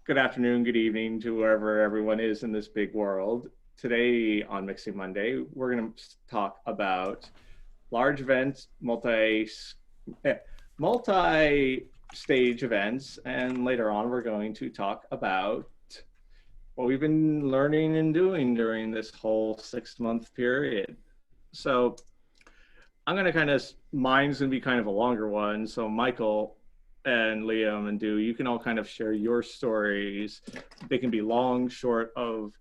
Good afternoon, good evening to wherever everyone is in this big world. Today on Mixing Monday, we're going to talk about large events, multi stage events, and later on, we're going to talk about what we've been learning and doing during this whole 6 month period. So, I'm going to mine's going to be kind of a longer one. So, Michael and Liam and Do, you can all kind of share your stories. They can be long, short of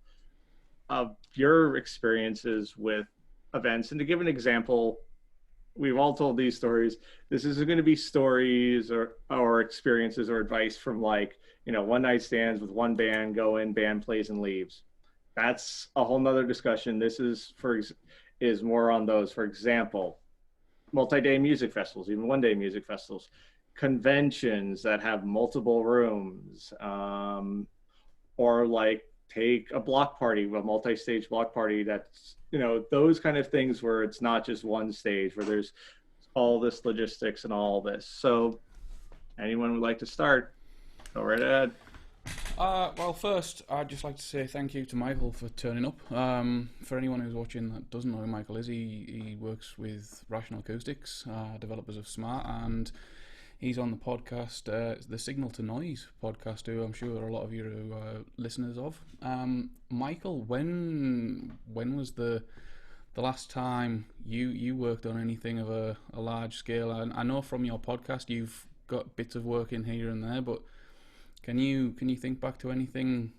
your experiences with events. And to give an example, we've all told these stories. This isn't going to be stories or experiences or advice from one night stands with one band, go in, band plays and leaves. That's a whole nother discussion. This is more on those. For example, multi-day music festivals, even one-day music festivals, conventions that have multiple rooms, or like take a block party, a multi-stage block party. That's those kind of things where it's not just one stage, where there's all this logistics and all this. So, anyone would like to start? Go right ahead. Well, first, I'd just like to say thank you to Michael for turning up. For anyone who's watching that doesn't know who Michael is, he works with Rational Acoustics, developers of Smaart, and he's on the podcast, the Signal to Noise podcast, who I'm sure a lot of you are listeners of. Michael, when was the last time you worked on anything of a large scale? I know from your podcast you've got bits of work in here and there, but can you think back to anything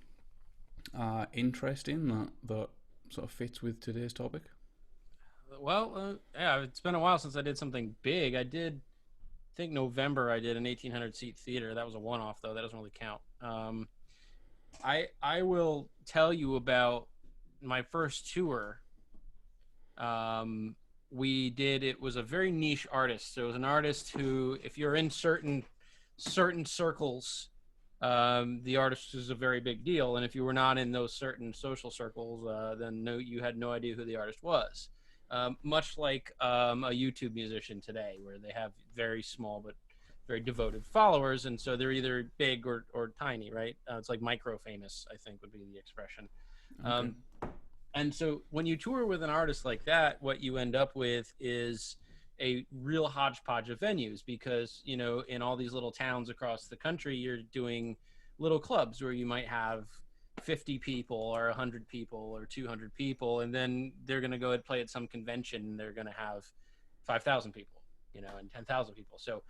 interesting that sort of fits with today's topic? Well, yeah, it's been a while since I did something big. I think November, I did an 1,800 seat theater. That was a one-off, though. That doesn't really count. I will tell you about my first tour. It was a very niche artist. So it was an artist who, if you're in certain circles, the artist is a very big deal, and if you were not in those certain social circles, then you had no idea who the artist was. Much like a YouTube musician today, where they have very small but very devoted followers, and so they're either big or tiny, right? It's like micro famous, I think would be the expression. Okay. And so when you tour with an artist like that, what you end up with is a real hodgepodge of venues, because in all these little towns across the country, you're doing little clubs where you might have 50 people or 100 people or 200 people, and then they're going to go and play at some convention and they're going to have 5,000 people, and 10,000 people. So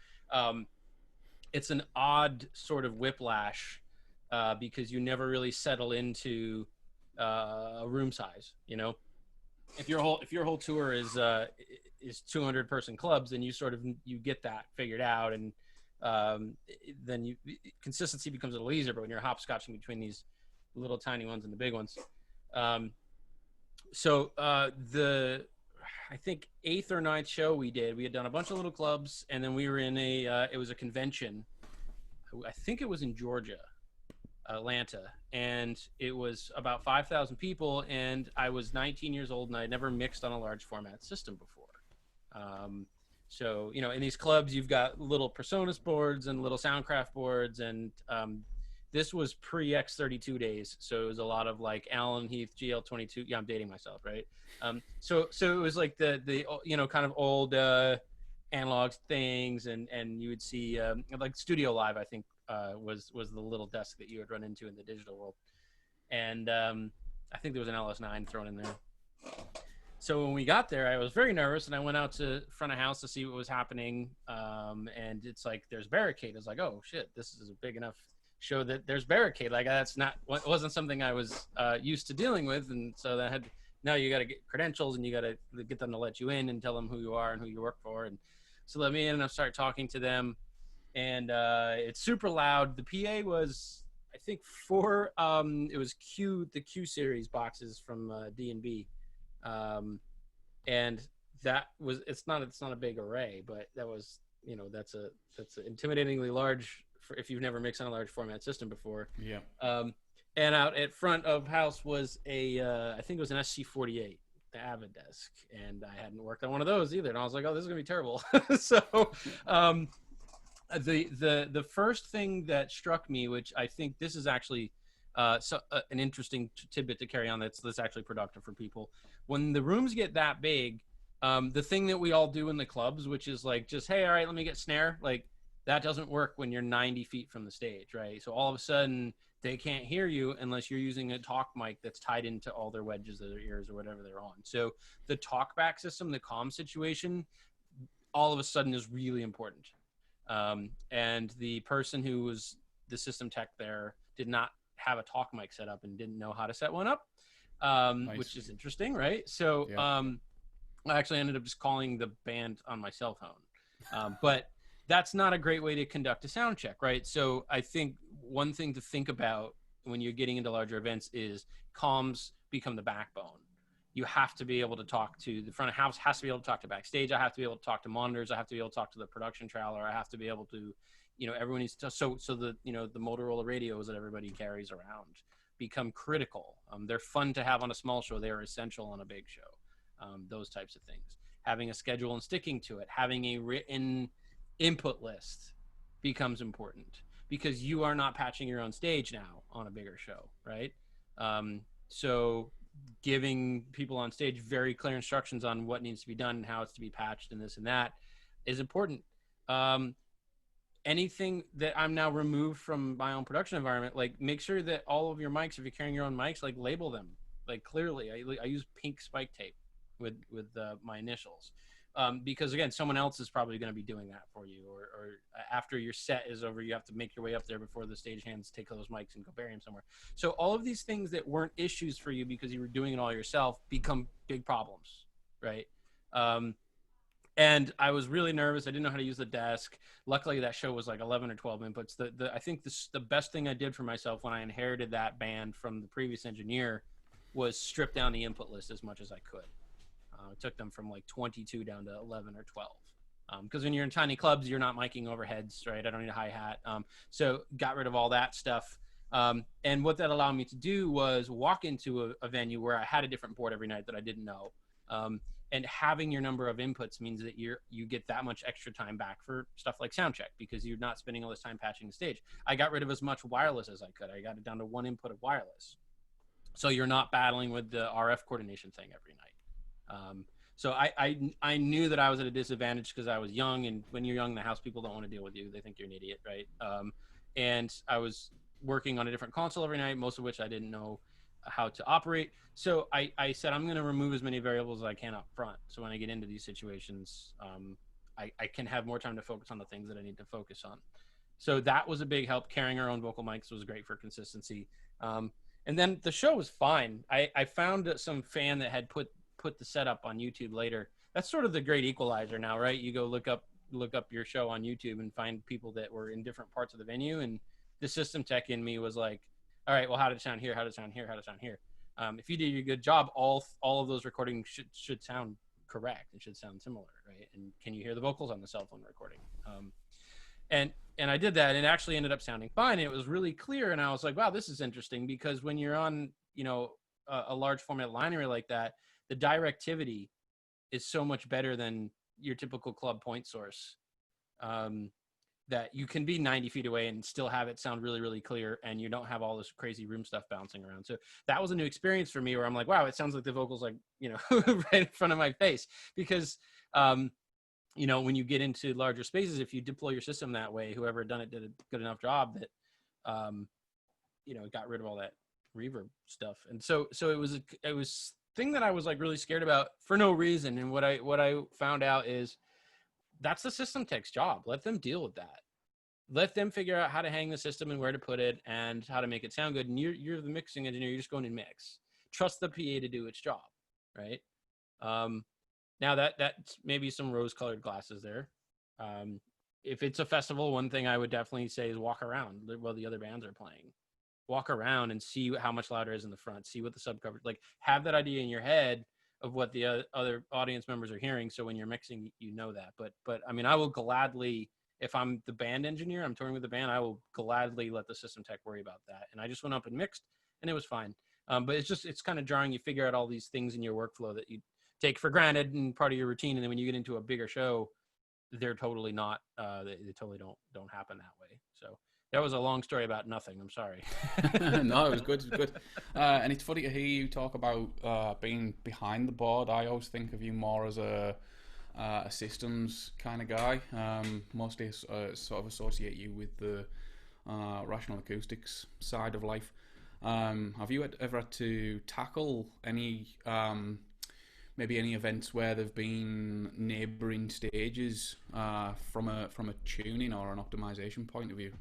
it's an odd sort of whiplash, because you never really settle into a room size. If your whole tour is 200 person clubs, then you get that figured out, and then consistency becomes a little easier. But when you're hopscotching between these little tiny ones and the big ones, the I think eighth or ninth show we had done a bunch of little clubs, and then we were in it was a convention. I think it was in Georgia, Atlanta, and it was about 5,000 people, and I was 19 years old, and I had never mixed on a large format system before. So in these clubs, you've got little Personas boards and little Soundcraft boards, and this was pre X32 days, so it was a lot of like Allen Heath GL22. Yeah, I'm dating myself, right? So it was like the kind of old analog things, and you would see like Studio Live, I think, was the little desk that you would run into in the digital world, and I think there was an LS9 thrown in there. So when we got there, I was very nervous, and I went out to front of house to see what was happening, and it's like there's barricade. I was like, oh shit, this is a big enough show that there's barricade. Like wasn't something I was used to dealing with, and so now you got to get credentials, and you got to get them to let you in and tell them who you are and who you work for, and so let me in, and I start talking to them, and it's super loud. The PA was, I think, it was the Q series boxes from D&B, and that was it's not a big array, but that was that's an intimidatingly large if you've never mixed on a large format system before. Yeah. And out at front of house was I think it was an SC48, the Avid desk, and I hadn't worked on one of those either, and I was like, oh, this is gonna be terrible. So The first thing that struck me, which I think this is actually an interesting tidbit to carry on that's actually productive for people. When the rooms get that big, the thing that we all do in the clubs, which is like just, hey, all right, let me get snare, like that doesn't work when you're 90 feet from the stage, right? So all of a sudden they can't hear you unless you're using a talk mic that's tied into all their wedges of their ears or whatever they're on. So the talkback system, the comm situation, all of a sudden is really important. And the person who was the system tech there did not have a talk mic set up and didn't know how to set one up, Nice. which is interesting, right? So Yeah. I actually ended up just calling the band on my cell phone. But that's not a great way to conduct a sound check, right? So I think one thing to think about when you're getting into larger events is comms become the backbone. You have to be able to talk to the front of house, has to be able to talk to backstage. I have to be able to talk to monitors. I have to be able to talk to the production trailer. I have to be able to, everyone needs to, so the, the Motorola radios that everybody carries around become critical. They're fun to have on a small show. They are essential on a big show. Those types of things. Having a schedule and sticking to it, having a written input list becomes important because you are not patching your own stage now on a bigger show, right? So giving people on stage very clear instructions on what needs to be done and how it's to be patched and this and that is important. Anything that I'm now removed from my own production environment, like make sure that all of your mics, if you're carrying your own mics, like label them like clearly. I use pink spike tape with my initials. Because again, someone else is probably going to be doing that for you, or after your set is over, you have to make your way up there before the stagehands take those mics and go bury them somewhere. So all of these things that weren't issues for you because you were doing it all yourself become big problems, right? And I was really nervous. I didn't know how to use the desk. Luckily, that show was like 11 or 12 inputs. I think the best thing I did for myself when I inherited that band from the previous engineer was strip down the input list as much as I could. It took them from like 22 down to 11 or 12. Because when you're in tiny clubs, you're not miking overheads, right? I don't need a hi-hat. So got rid of all that stuff. And what that allowed me to do was walk into a venue where I had a different board every night that I didn't know. And having your number of inputs means that you get that much extra time back for stuff like sound check because you're not spending all this time patching the stage. I got rid of as much wireless as I could. I got it down to one input of wireless. So you're not battling with the RF coordination thing every night. So I knew that I was at a disadvantage because I was young, and when you're young, the house people don't want to deal with you. They think you're an idiot, right? And I was working on a different console every night, most of which I didn't know how to operate. So I said, I'm going to remove as many variables as I can up front. So when I get into these situations, I can have more time to focus on the things that I need to focus on. So that was a big help. Carrying our own vocal mics was great for consistency. And then the show was fine. I found some fan that had put the setup on YouTube later. That's sort of the great equalizer now, right? You go look up your show on YouTube and find people that were in different parts of the venue. And the system tech in me was like, all right, well, how did it sound here? How did it sound here? How did it sound here? If you did a good job, all of those recordings should sound correct. It should sound similar, right? And can you hear the vocals on the cell phone recording? And I did that, and it actually ended up sounding fine. And it was really clear, and I was like, wow, this is interesting, because when you're on, a large format line array like that, the directivity is so much better than your typical club point source, that you can be 90 feet away and still have it sound really, really clear, and you don't have all this crazy room stuff bouncing around. So that was a new experience for me, where I'm like, wow, it sounds like the vocals like, right in front of my face. Because, when you get into larger spaces, if you deploy your system that way, whoever done it did a good enough job that, got rid of all that reverb stuff. And so it was thing that I was like really scared about for no reason. And what I found out is that's the system tech's job. Let them deal with that. Let them figure out how to hang the system and where to put it and how to make it sound good. And you're the mixing engineer. You're just going to mix. Trust the PA to do its job, right? Now that's maybe some rose-colored glasses there. If it's a festival, one thing I would definitely say is walk around while the other bands are playing. Walk around and see how much louder is in the front. See what the subcover, like have that idea in your head of what the other audience members are hearing. So when you're mixing, you know that. But I mean, I will gladly, if I'm the band engineer, I'm touring with the band, I will gladly let the system tech worry about that. And I just went up and mixed, and it was fine. But it's kind of jarring. You figure out all these things in your workflow that you take for granted and part of your routine. And then when you get into a bigger show, they're totally not. They totally don't happen that way. So that was a long story about nothing. I'm sorry. No, it was good. It was good. And it's funny to hear you talk about being behind the board. I always think of you more as a systems kind of guy. Mostly sort of associate you with the rational acoustics side of life. Have you ever had to tackle any maybe any events where there've been neighbouring stages from a tuning or an optimization point of view,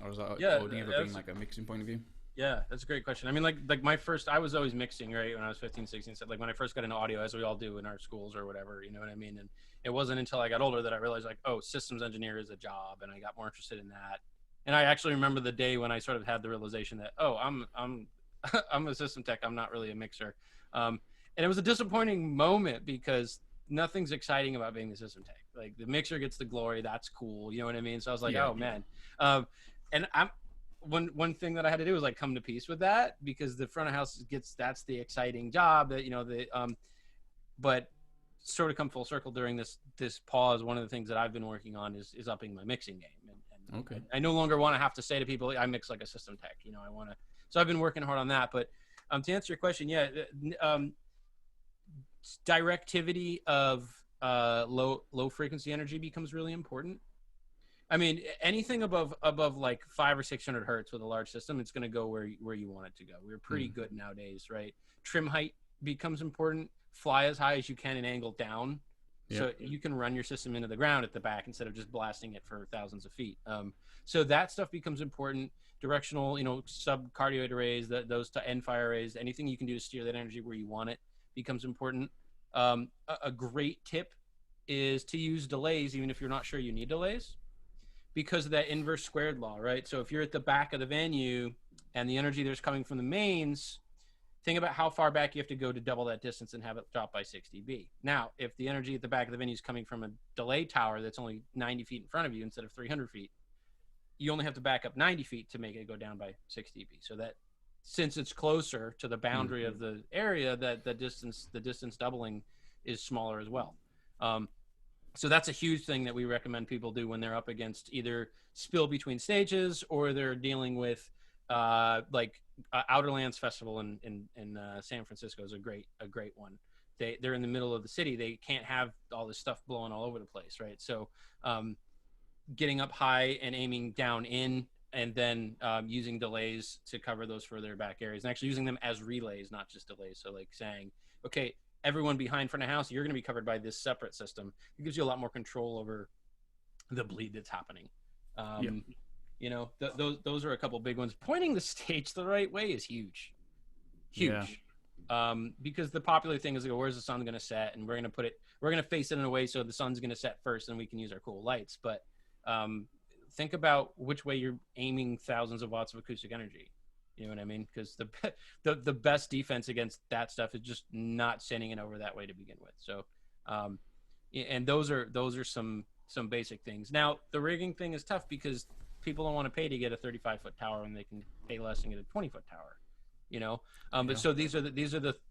or has that only ever been like a mixing point of view? Yeah, that's a great question. I mean, like my first, I was always mixing, right? When I was 15, 16, so like when I first got into audio, as we all do in our schools or whatever, you know what I mean? And it wasn't until I got older that I realized like, oh, systems engineer is a job, and I got more interested in that. And I actually remember the day when I sort of had the realization that, oh, I'm I'm a system tech. I'm not really a mixer. And it was a disappointing moment because nothing's exciting about being the system tech. Like the mixer gets the glory. That's cool. You know what I mean? So I was like, oh man. And one thing that I had to do was like come to peace with that, because the front of house that's the exciting job that, you know, but sort of come full circle during this pause. One of the things that I've been working on is upping my mixing game. And okay. I no longer want to have to say to people, I mix like a system tech, you know, so I've been working hard on that. But to answer your question, directivity of low frequency energy becomes really important. I mean, anything above like 500 or 600 hertz with a large system, it's going to go where you want it to go. We're pretty good nowadays, right? Trim height becomes important. Fly as high as you can and angle down, so you can run your system into the ground at the back instead of just blasting it for thousands of feet. So that stuff becomes important. Directional, you know, sub-cardioid arrays, those to end fire arrays, anything you can do to steer that energy where you want it becomes important. A great tip is to use delays, even if you're not sure you need delays, because of that inverse squared law, right? So if you're at the back of the venue and the energy there's coming from the mains, think about how far back you have to go to double that distance and have it drop by 6 dB. Now, if the energy at the back of the venue is coming from a delay tower that's only 90 feet in front of you instead of 300 feet, you only have to back up 90 feet to make it go down by 6 dB. So that, since it's closer to the boundary of the area, that the distance doubling is smaller as well. So that's a huge thing that we recommend people do when they're up against either spill between stages or they're dealing with Outerlands Festival in San Francisco is a great one. They're in the middle of the city. They can't have all this stuff blowing all over the place, right? So getting up high and aiming down in, and then using delays to cover those further back areas, and actually using them as relays, not just delays. So like saying, okay, everyone behind front of house, you're going to be covered by this separate system. It gives you a lot more control over the bleed that's happening. You know, those are a couple big ones. Pointing the stage the right way is huge. Because the popular thing is like, where's the sun going to set? And we're going to face it in a way so the sun's going to set first and we can use our cool lights. But think about which way you're aiming thousands of watts of acoustic energy. You know what I mean? Because the best defense against that stuff is just not sending it over that way to begin with. So, and those are some basic things. Now, the rigging thing is tough because people don't want to pay to get a 35-foot tower when they can pay less and get a 20-foot tower. You know, but so these are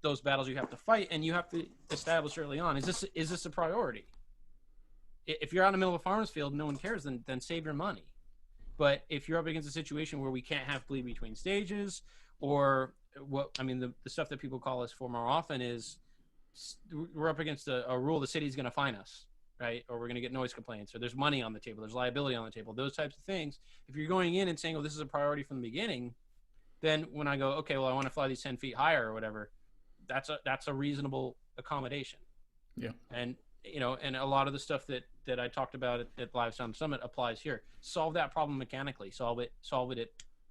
those battles you have to fight, and you have to establish early on: is this a priority? If you're out in the middle of a farmer's field and no one cares, then save your money. But if you're up against a situation where we can't have bleed between stages, or the stuff that people call us for more often is we're up against a rule the city's going to fine us, right? Or we're going to get noise complaints, or there's money on the table, there's liability on the table, those types of things. If you're going in and saying, oh, this is a priority from the beginning, then when I go, okay, well, I want to fly these 10 feet higher or whatever, that's a reasonable accommodation. Yeah. And, you know, and a lot of the stuff that I talked about at Live Sound Summit applies here. Solve that problem mechanically. Solve it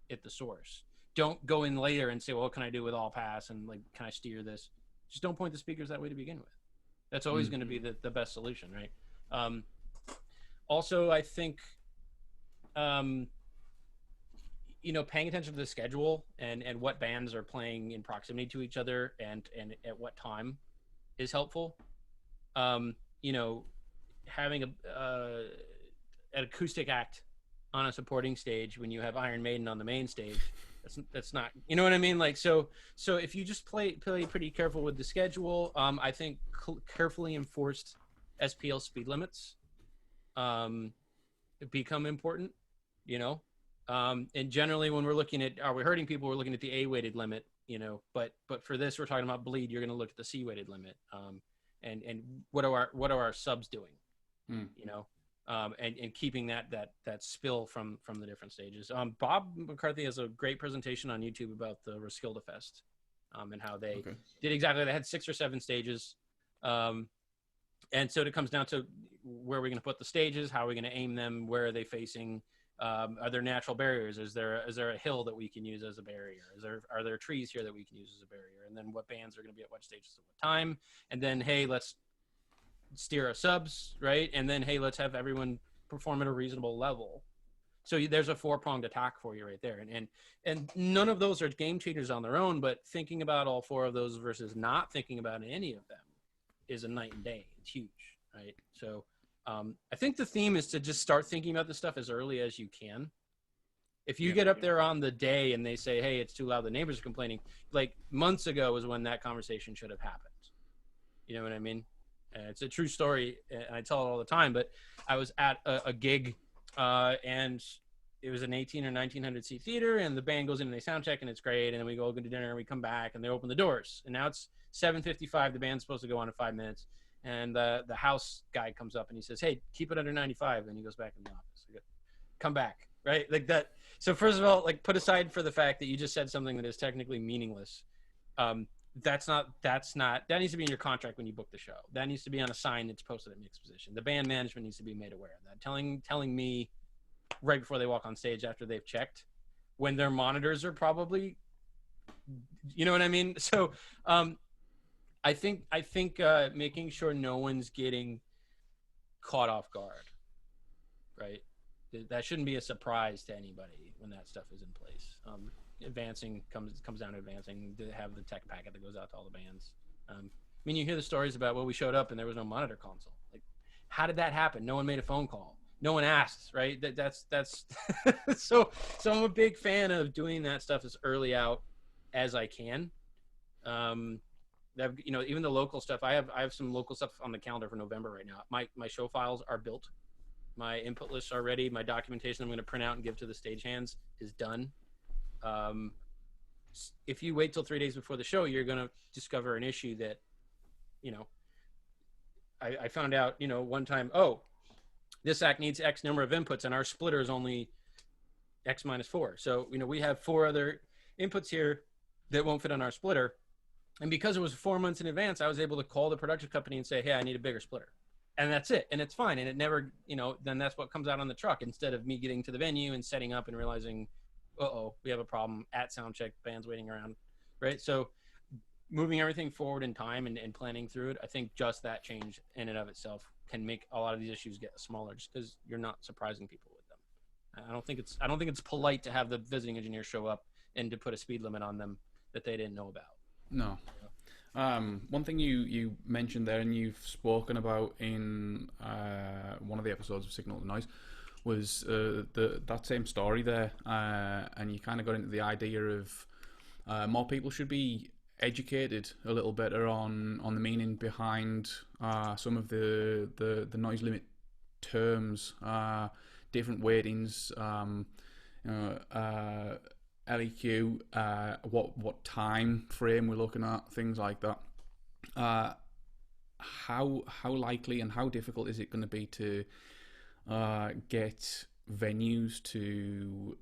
at the source. Don't go in later and say, well, what can I do with all pass? And like, can I steer this? Just don't point the speakers that way to begin with. That's always going to be the best solution, right? Also, I think, you know, paying attention to the schedule and what bands are playing in proximity to each other and at what time is helpful. You know, having an acoustic act on a supporting stage when you have Iron Maiden on the main stage, that's not, you know what I mean? Like, so if you just play pretty careful with the schedule, I think carefully enforced SPL speed limits become important, you know. And generally, when we're looking at are we hurting people, we're looking at the A-weighted limit, you know. But for this, we're talking about bleed. You're going to look at the C-weighted limit, and what are our subs doing, you know, and keeping that spill from the different stages. Bob McCarthy has a great presentation on YouTube about the Roskilde Fest, and how they did exactly. They had 6 or 7 stages. And so it comes down to where are we going to put the stages? How are we going to aim them? Where are they facing? Are there natural barriers? Is there a hill that we can use as a barrier? Are there trees here that we can use as a barrier? And then what bands are going to be at what stages at what time? And then, hey, let's steer our subs, right? And then, hey, let's have everyone perform at a reasonable level. So there's a 4-pronged attack for you right there. And none of those are game changers on their own, but thinking about all 4 of those versus not thinking about any of them is a night and day. It's huge, right? So I think the theme is to just start thinking about this stuff as early as you can. If you get up there on the day and they say, hey, it's too loud, the neighbors are complaining, like months ago was when that conversation should have happened. You know what I mean? It's a true story, and I tell it all the time, but I was at a gig, and it was an 18 or 1900 seat theater, and the band goes in and they sound check, and it's great, and then we go to dinner, and we come back, and they open the doors, and now it's 7:55, the band's supposed to go on in 5 minutes, and the house guy comes up, and he says, hey, keep it under 95, and he goes back in the office. Come back, right? Like that. So first of all, like, put aside for the fact that you just said something that is technically meaningless. That needs to be in your contract when you book the show. That needs to be on a sign that's posted at mixed position. The band management needs to be made aware of that. Telling me right before they walk on stage after they've checked, when their monitors are probably, you know what I mean? So I think making sure no one's getting caught off guard, right? That shouldn't be a surprise to anybody when that stuff is in place. Advancing comes down to advancing to have the tech packet that goes out to all the bands. I mean, you hear the stories about, well, we showed up and there was no monitor console. Like, how did that happen? No one made a phone call. No one asked, right? That's so I'm a big fan of doing that stuff as early out as I can. You know, even the local stuff. I have some local stuff on the calendar for November right now. My show files are built. My input lists are ready. My documentation I'm going to print out and give to the stagehands is done. If you wait till 3 days before the show, you're going to discover an issue that, you know, I found out, you know, one time, oh, this act needs X number of inputs and our splitter is only X minus 4. So, you know, we have 4 other inputs here that won't fit on our splitter. And because it was 4 months in advance, I was able to call the production company and say, hey, I need a bigger splitter. And that's it. And it's fine. And it never, you know, then that's what comes out on the truck instead of me getting to the venue and setting up and realizing, uh-oh, we have a problem at sound check, band's waiting around, right? So moving everything forward in time and planning through it, I think just that change in and of itself can make a lot of these issues get smaller just because you're not surprising people with them. I don't think it's polite to have the visiting engineer show up and to put a speed limit on them that they didn't know about. No. One thing you mentioned there, and you've spoken about in one of the episodes of Signal to Noise, was that same story there, and you kind of got into the idea of more people should be educated a little better on the meaning behind some of the noise limit terms, different weightings, LEQ, what time frame we're looking at, things like that. How likely and how difficult is it going to be to get venues to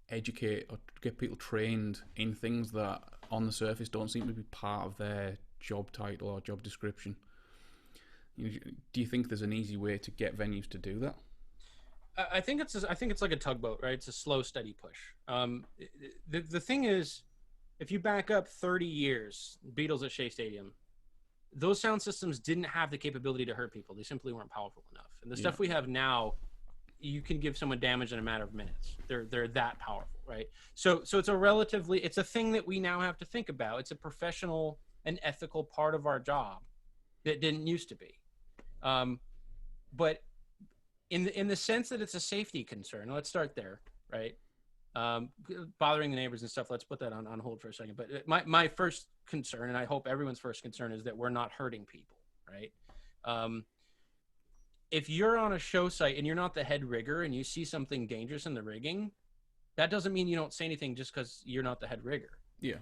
educate or get people trained in things that on the surface don't seem to be part of their job title or job description? Do you think there's an easy way to get venues to do that? I think it's like a tugboat, right? It's a slow, steady push. The thing is, if you back up 30 years, Beatles at Shea Stadium, those sound systems didn't have the capability to hurt people. They simply weren't powerful enough. And the stuff we have now, you can give someone damage in a matter of minutes. They're that powerful, right? So it's a thing that we now have to think about. It's a professional and ethical part of our job that didn't used to be. But in the sense that it's a safety concern, let's start there, right? Bothering the neighbors and stuff, let's put that on hold for a second. But my first concern, and I hope everyone's first concern, is that we're not hurting people, right? if you're on a show site and you're not the head rigger and you see something dangerous in the rigging, that doesn't mean you don't say anything just because you're not the head rigger. Yeah.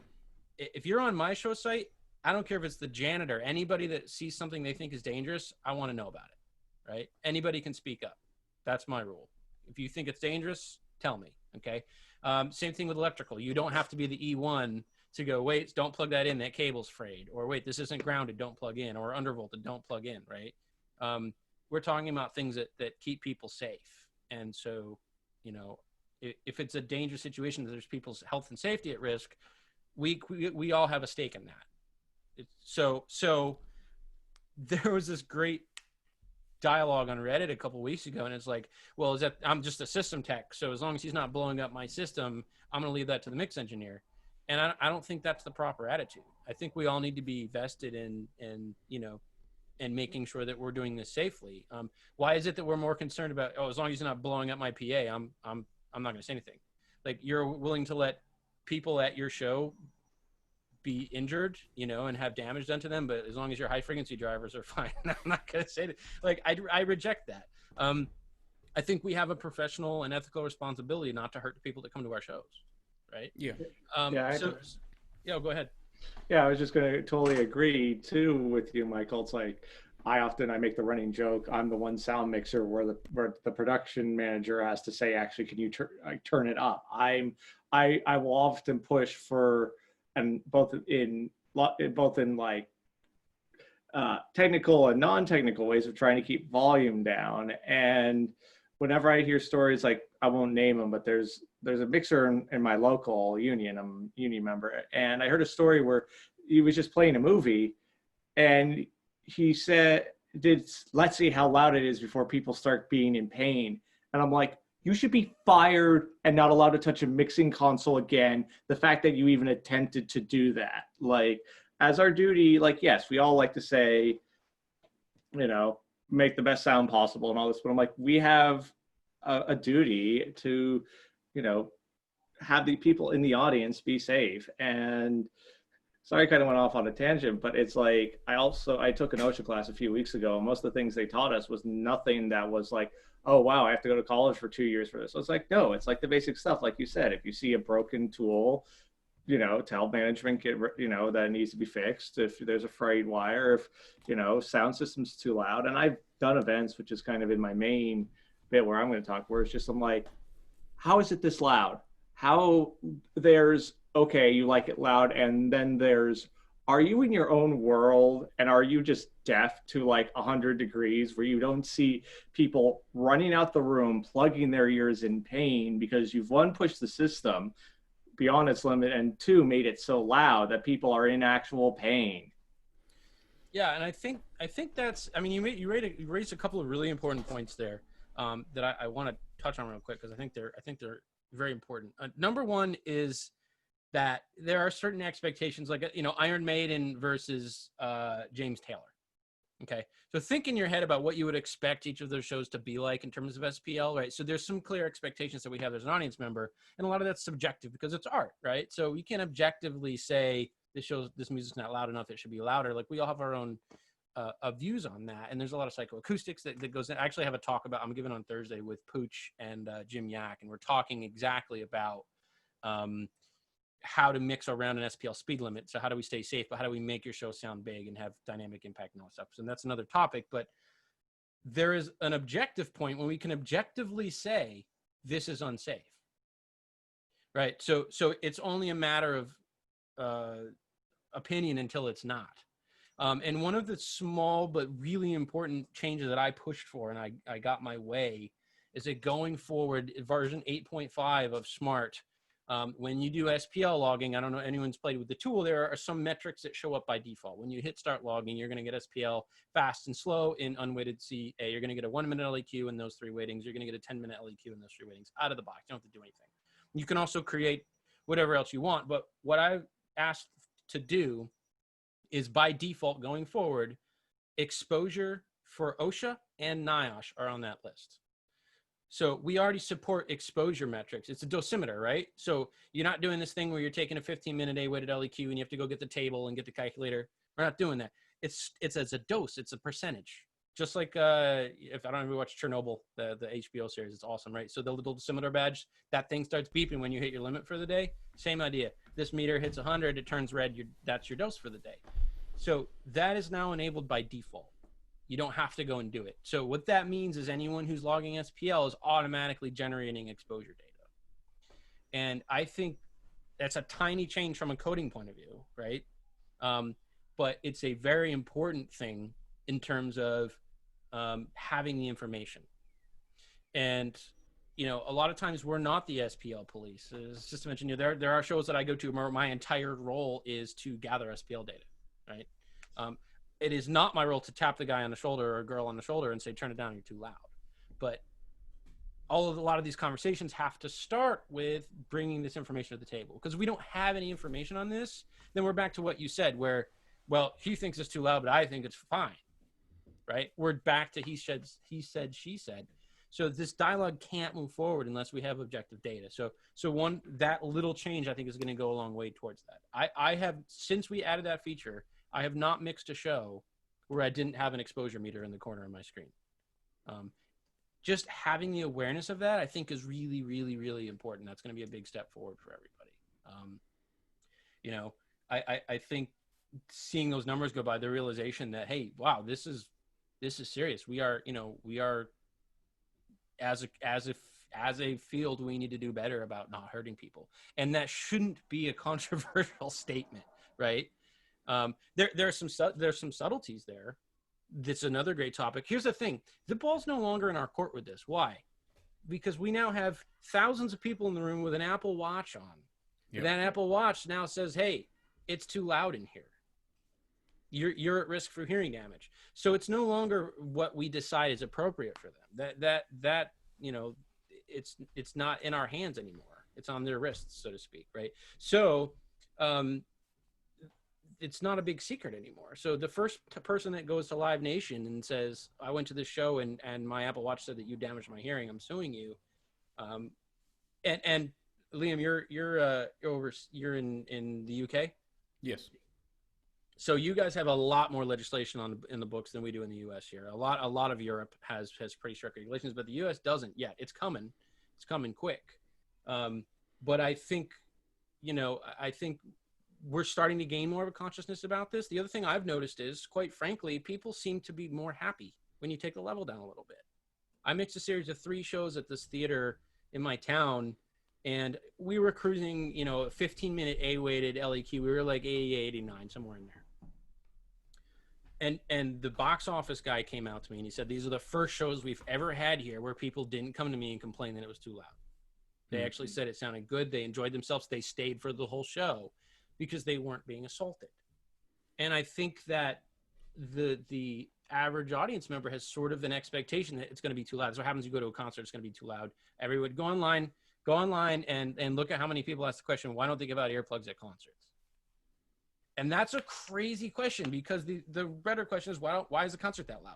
If you're on my show site, I don't care if it's the janitor, anybody that sees something they think is dangerous, I want to know about it, right? Anybody can speak up. That's my rule. If you think it's dangerous, tell me, okay? Same thing with electrical. You don't have to be the E1 to go, wait, don't plug that in, that cable's frayed, or wait, this isn't grounded, don't plug in, or undervolted, don't plug in, right? We're talking about things that keep people safe. And so, you know, if it's a dangerous situation that there's people's health and safety at risk, we all have a stake in that. So there was this great dialogue on Reddit a couple of weeks ago, and it's like, well, is that I'm just a system tech, so as long as he's not blowing up my system, I'm going to leave that to the mix engineer. And I don't think that's the proper attitude. I think we all need to be vested in you know, and making sure that we're doing this safely. Why is it that we're more concerned about, oh, as long as you're not blowing up my PA, I'm not going to say anything. Like, you're willing to let people at your show be injured, you know, and have damage done to them, but as long as your high frequency drivers are fine, I'm not going to say that. Like, I reject that. I think we have a professional and ethical responsibility not to hurt the people that come to our shows, right? Yeah. Yeah, go ahead. Yeah, I was just going to totally agree too with you, Michael. It's like I make the running joke. I'm the one sound mixer where the production manager has to say, actually, can you turn it up? I will often push for, and both in like technical and non-technical ways of trying to keep volume down. And whenever I hear stories, like, I won't name them, but there's a mixer in my local union. I'm a union member, and I heard a story where he was just playing a movie, and he said, let's see how loud it is before people start being in pain. And I'm like, you should be fired and not allowed to touch a mixing console again. The fact that you even attempted to do that, like, as our duty, like, yes, we all like to say, you know, make the best sound possible and all this, but I'm like, we have a duty to, you know, have the people in the audience be safe. And sorry, I kind of went off on a tangent, but it's like, I took an OSHA class a few weeks ago, and most of the things they taught us was nothing that was like, oh, wow, I have to go to college for 2 years for this. So it's like, no, it's like the basic stuff. Like you said, if you see a broken tool, you know, tell management, you know, that it needs to be fixed. If there's a frayed wire, if, you know, sound system's too loud. And I've done events, which is kind of in my main bit where I'm going to talk, where it's just, I'm like, how is it this loud? How there's, okay, you like it loud, and then there's, are you in your own world, and are you just deaf to like 100 degrees where you don't see people running out the room, plugging their ears in pain because you've, one, pushed the system beyond its limit, and two, made it so loud that people are in actual pain. Yeah, and I think that's, I mean, you raised a couple of really important points there that I want to touch on real quick, because I think they're very important. Number one is that there are certain expectations, like, you know, Iron Maiden versus James Taylor. Okay, so think in your head about what you would expect each of those shows to be like in terms of SPL, right? So there's some clear expectations that we have as an audience member, and a lot of that's subjective because it's art, right? So we can't objectively say this music's not loud enough, it should be louder. Like, we all have our own views on that, and there's a lot of psychoacoustics that goes in. I actually have a talk about, I'm giving on Thursday with Pooch and Jim Yak, and we're talking exactly about how to mix around an SPL speed limit. So how do we stay safe, but how do we make your show sound big and have dynamic impact and all that stuff? So that's another topic, but there is an objective point when we can objectively say this is unsafe, right? So it's only a matter of opinion until it's not. And one of the small but really important changes that I pushed for, and I got my way, is that going forward, version 8.5 of Smaart, when you do SPL logging, I don't know if anyone's played with the tool, there are some metrics that show up by default. When you hit start logging, you're going to get SPL fast and slow in unweighted CA. You're going to get a 1-minute LEQ in those 3 weightings. You're going to get a 10-minute LEQ in those 3 weightings out of the box. You don't have to do anything. You can also create whatever else you want. But what I've asked to do is, by default going forward, exposure for OSHA and NIOSH are on that list. So we already support exposure metrics. It's a dosimeter, right? So you're not doing this thing where you're taking a 15-minute A-weighted LEQ and you have to go get the table and get the calculator. We're not doing that. It's as a dose. It's a percentage. Just like if I don't ever watch Chernobyl, the HBO series, it's awesome, right? So the little dosimeter badge, that thing starts beeping when you hit your limit for the day. Same idea. This meter hits 100, it turns red. That's your dose for the day. So that is now enabled by default. You don't have to go and do it. So what that means is anyone who's logging SPL is automatically generating exposure data. And I think that's a tiny change from a coding point of view, right? But it's a very important thing in terms of having the information. And, you know, a lot of times we're not the SPL police. Just to mention, you know, there are shows that I go to where my entire role is to gather SPL data, right? It is not my role to tap the guy on the shoulder or girl on the shoulder and say, turn it down, you're too loud. But a lot of these conversations have to start with bringing this information to the table. Because if we don't have any information on this, then we're back to what you said, where, well, he thinks it's too loud, but I think it's fine, right? We're back to he said, she said. So this dialogue can't move forward unless we have objective data. So that little change, I think, is going to go a long way towards that. I have, since we added that feature, I have not mixed a show where I didn't have an exposure meter in the corner of my screen. Just having the awareness of that, I think, is really, really, really important. That's going to be a big step forward for everybody. You know, I think seeing those numbers go by, the realization that, hey, wow, this is serious. We are, you know, as a field, we need to do better about not hurting people. And that shouldn't be a controversial statement, right? There's some subtleties there. That's another great topic. Here's the thing. The ball's no longer in our court with this. Why? Because we now have thousands of people in the room with an Apple Watch on. Yep. That Apple Watch now says, hey, it's too loud in here. You're at risk for hearing damage. So it's no longer what we decide is appropriate for them. That you know, it's not in our hands anymore. It's on their wrists, so to speak, right? So it's not a big secret anymore. So the first person that goes to Live Nation and says, I went to this show and my Apple Watch said that you damaged my hearing, I'm suing you. And Liam, you're in the UK? Yes. So you guys have a lot more legislation in the books than we do in the US here. A lot of Europe has pretty strict regulations, but the US doesn't yet. It's coming quick. But I think, you know, we're starting to gain more of a consciousness about this. The other thing I've noticed is, quite frankly, people seem to be more happy when you take the level down a little bit. I mixed a series of 3 shows at this theater in my town, and we were cruising, you know, a 15-minute A-weighted LEQ. We were like 80, 89, somewhere in there. And the box office guy came out to me and he said, these are the first shows we've ever had here where people didn't come to me and complain that it was too loud. They actually said it sounded good. They enjoyed themselves. They stayed for the whole show because they weren't being assaulted. And I think that the average audience member has sort of an expectation that it's going to be too loud. That's what happens. You go to a concert, it's going to be too loud. Everyone go online and look at how many people ask the question, why don't they give out earplugs at concerts? And that's a crazy question, because the better question is, why is the concert that loud?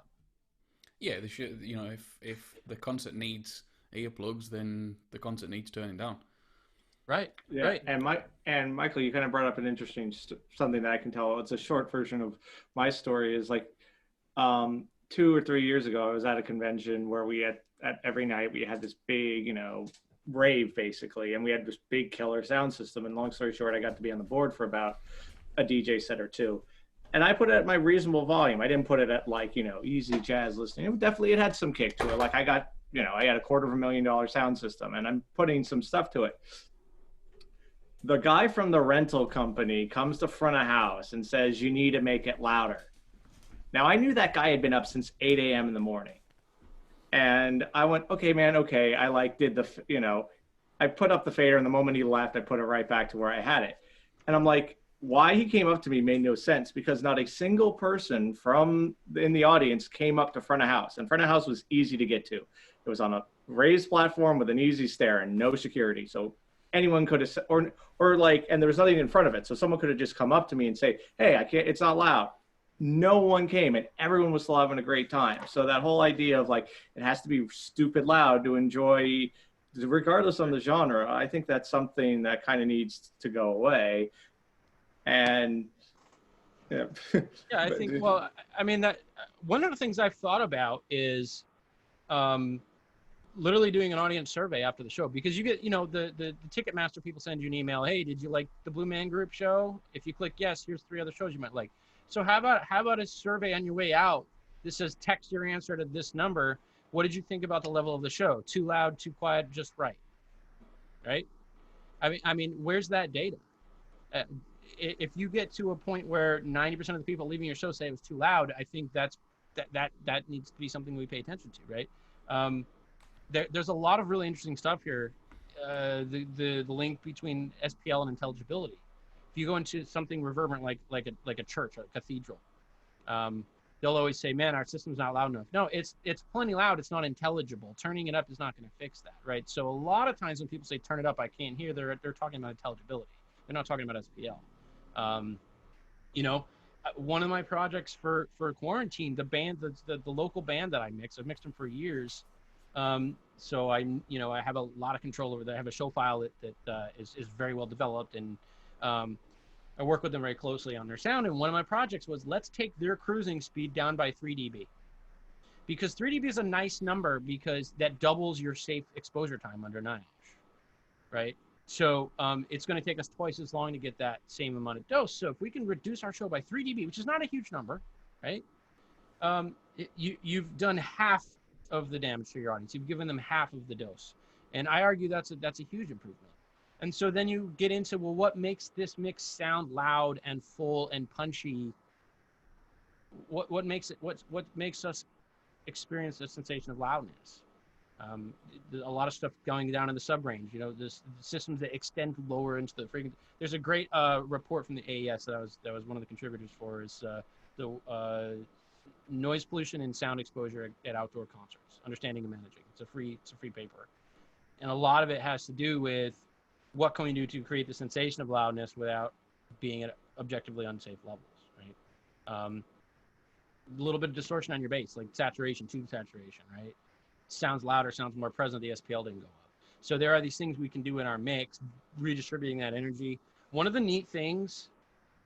Yeah, they should, you know, if the concert needs earplugs, then the concert needs turning down. Right. Yeah. Right. And Michael, you kind of brought up an interesting something that I can tell. It's a short version of my story. Is like 2 or 3 years ago, I was at a convention where we at every night we had this big, you know, rave basically, and we had this big killer sound system. And long story short, I got to be on the board for about a DJ set or two. And I put it at my reasonable volume. I didn't put it at like, you know, easy jazz listening. It had some kick to it. Like I had a $250,000 sound system and I'm putting some stuff to it. The guy from the rental company comes to front of house and says, you need to make it louder. Now I knew that guy had been up since 8 a.m. in the morning. And I went, okay, man, okay. I I put up the fader, and the moment he left, I put it right back to where I had it. And I'm like, why he came up to me made no sense, because not a single person in the audience came up to front of house. And front of house was easy to get to. It was on a raised platform with an easy stair and no security. So anyone could have, and there was nothing in front of it. So someone could have just come up to me and say, hey, I can't, it's not loud. No one came, and everyone was still having a great time. So that whole idea of like, it has to be stupid loud to enjoy, regardless of the genre, I think that's something that kind of needs to go away. And Yeah. Yeah, I But think. Well, I mean that one of the things I've thought about is um, literally doing an audience survey after the show, because you get, the Ticketmaster people send you an email. Hey, did you like the Blue Man Group show? If you click yes, here's 3 other shows you might like. So how about a survey on your way out? This says text your answer to this number. What did you think about the level of the show? Too loud, too quiet, just right? Right? I mean, where's that data? Uh, if you get to a point where 90% of the people leaving your show say it was too loud, I think that needs to be something we pay attention to, right? Um, there's a lot of really interesting stuff here. The link between SPL and intelligibility. If you go into something reverberant like a church or a cathedral, they'll always say, "Man, our system's not loud enough." No, it's plenty loud. It's not intelligible. Turning it up is not going to fix that, right? So a lot of times when people say "turn it up," I can't hear. They're talking about intelligibility. They're not talking about SPL. Um, you know, one of my projects for quarantine, the band, the local band that I've mixed them for years. So I have a lot of control over that. I have a show file that is very well developed, and I work with them very closely on their sound. And one of my projects was, let's take their cruising speed down by 3 dB, because 3 dB is a nice number because that doubles your safe exposure time under 9-inch, right? So it's going to take us twice as long to get that same amount of dose. So if we can reduce our show by 3 dB, which is not a huge number, right? You've done half of the damage to your audience. You've given them half of the dose, and I argue that's a huge improvement. And so then you get into, well, what makes this mix sound loud and full and punchy? What makes us experience a sensation of loudness? A lot of stuff going down in the sub-range. The systems that extend lower into the frequency. There's a great report from the AES that I was one of the contributors for, is the noise pollution and sound exposure at outdoor concerts, understanding and managing. It's a free paper, and a lot of it has to do with what can we do to create the sensation of loudness without being at objectively unsafe levels, right? A little bit of distortion on your bass, like saturation, tube saturation, right? Sounds louder, sounds more present. The SPL didn't go up. So there are these things we can do in our mix, redistributing that energy. One of the neat things,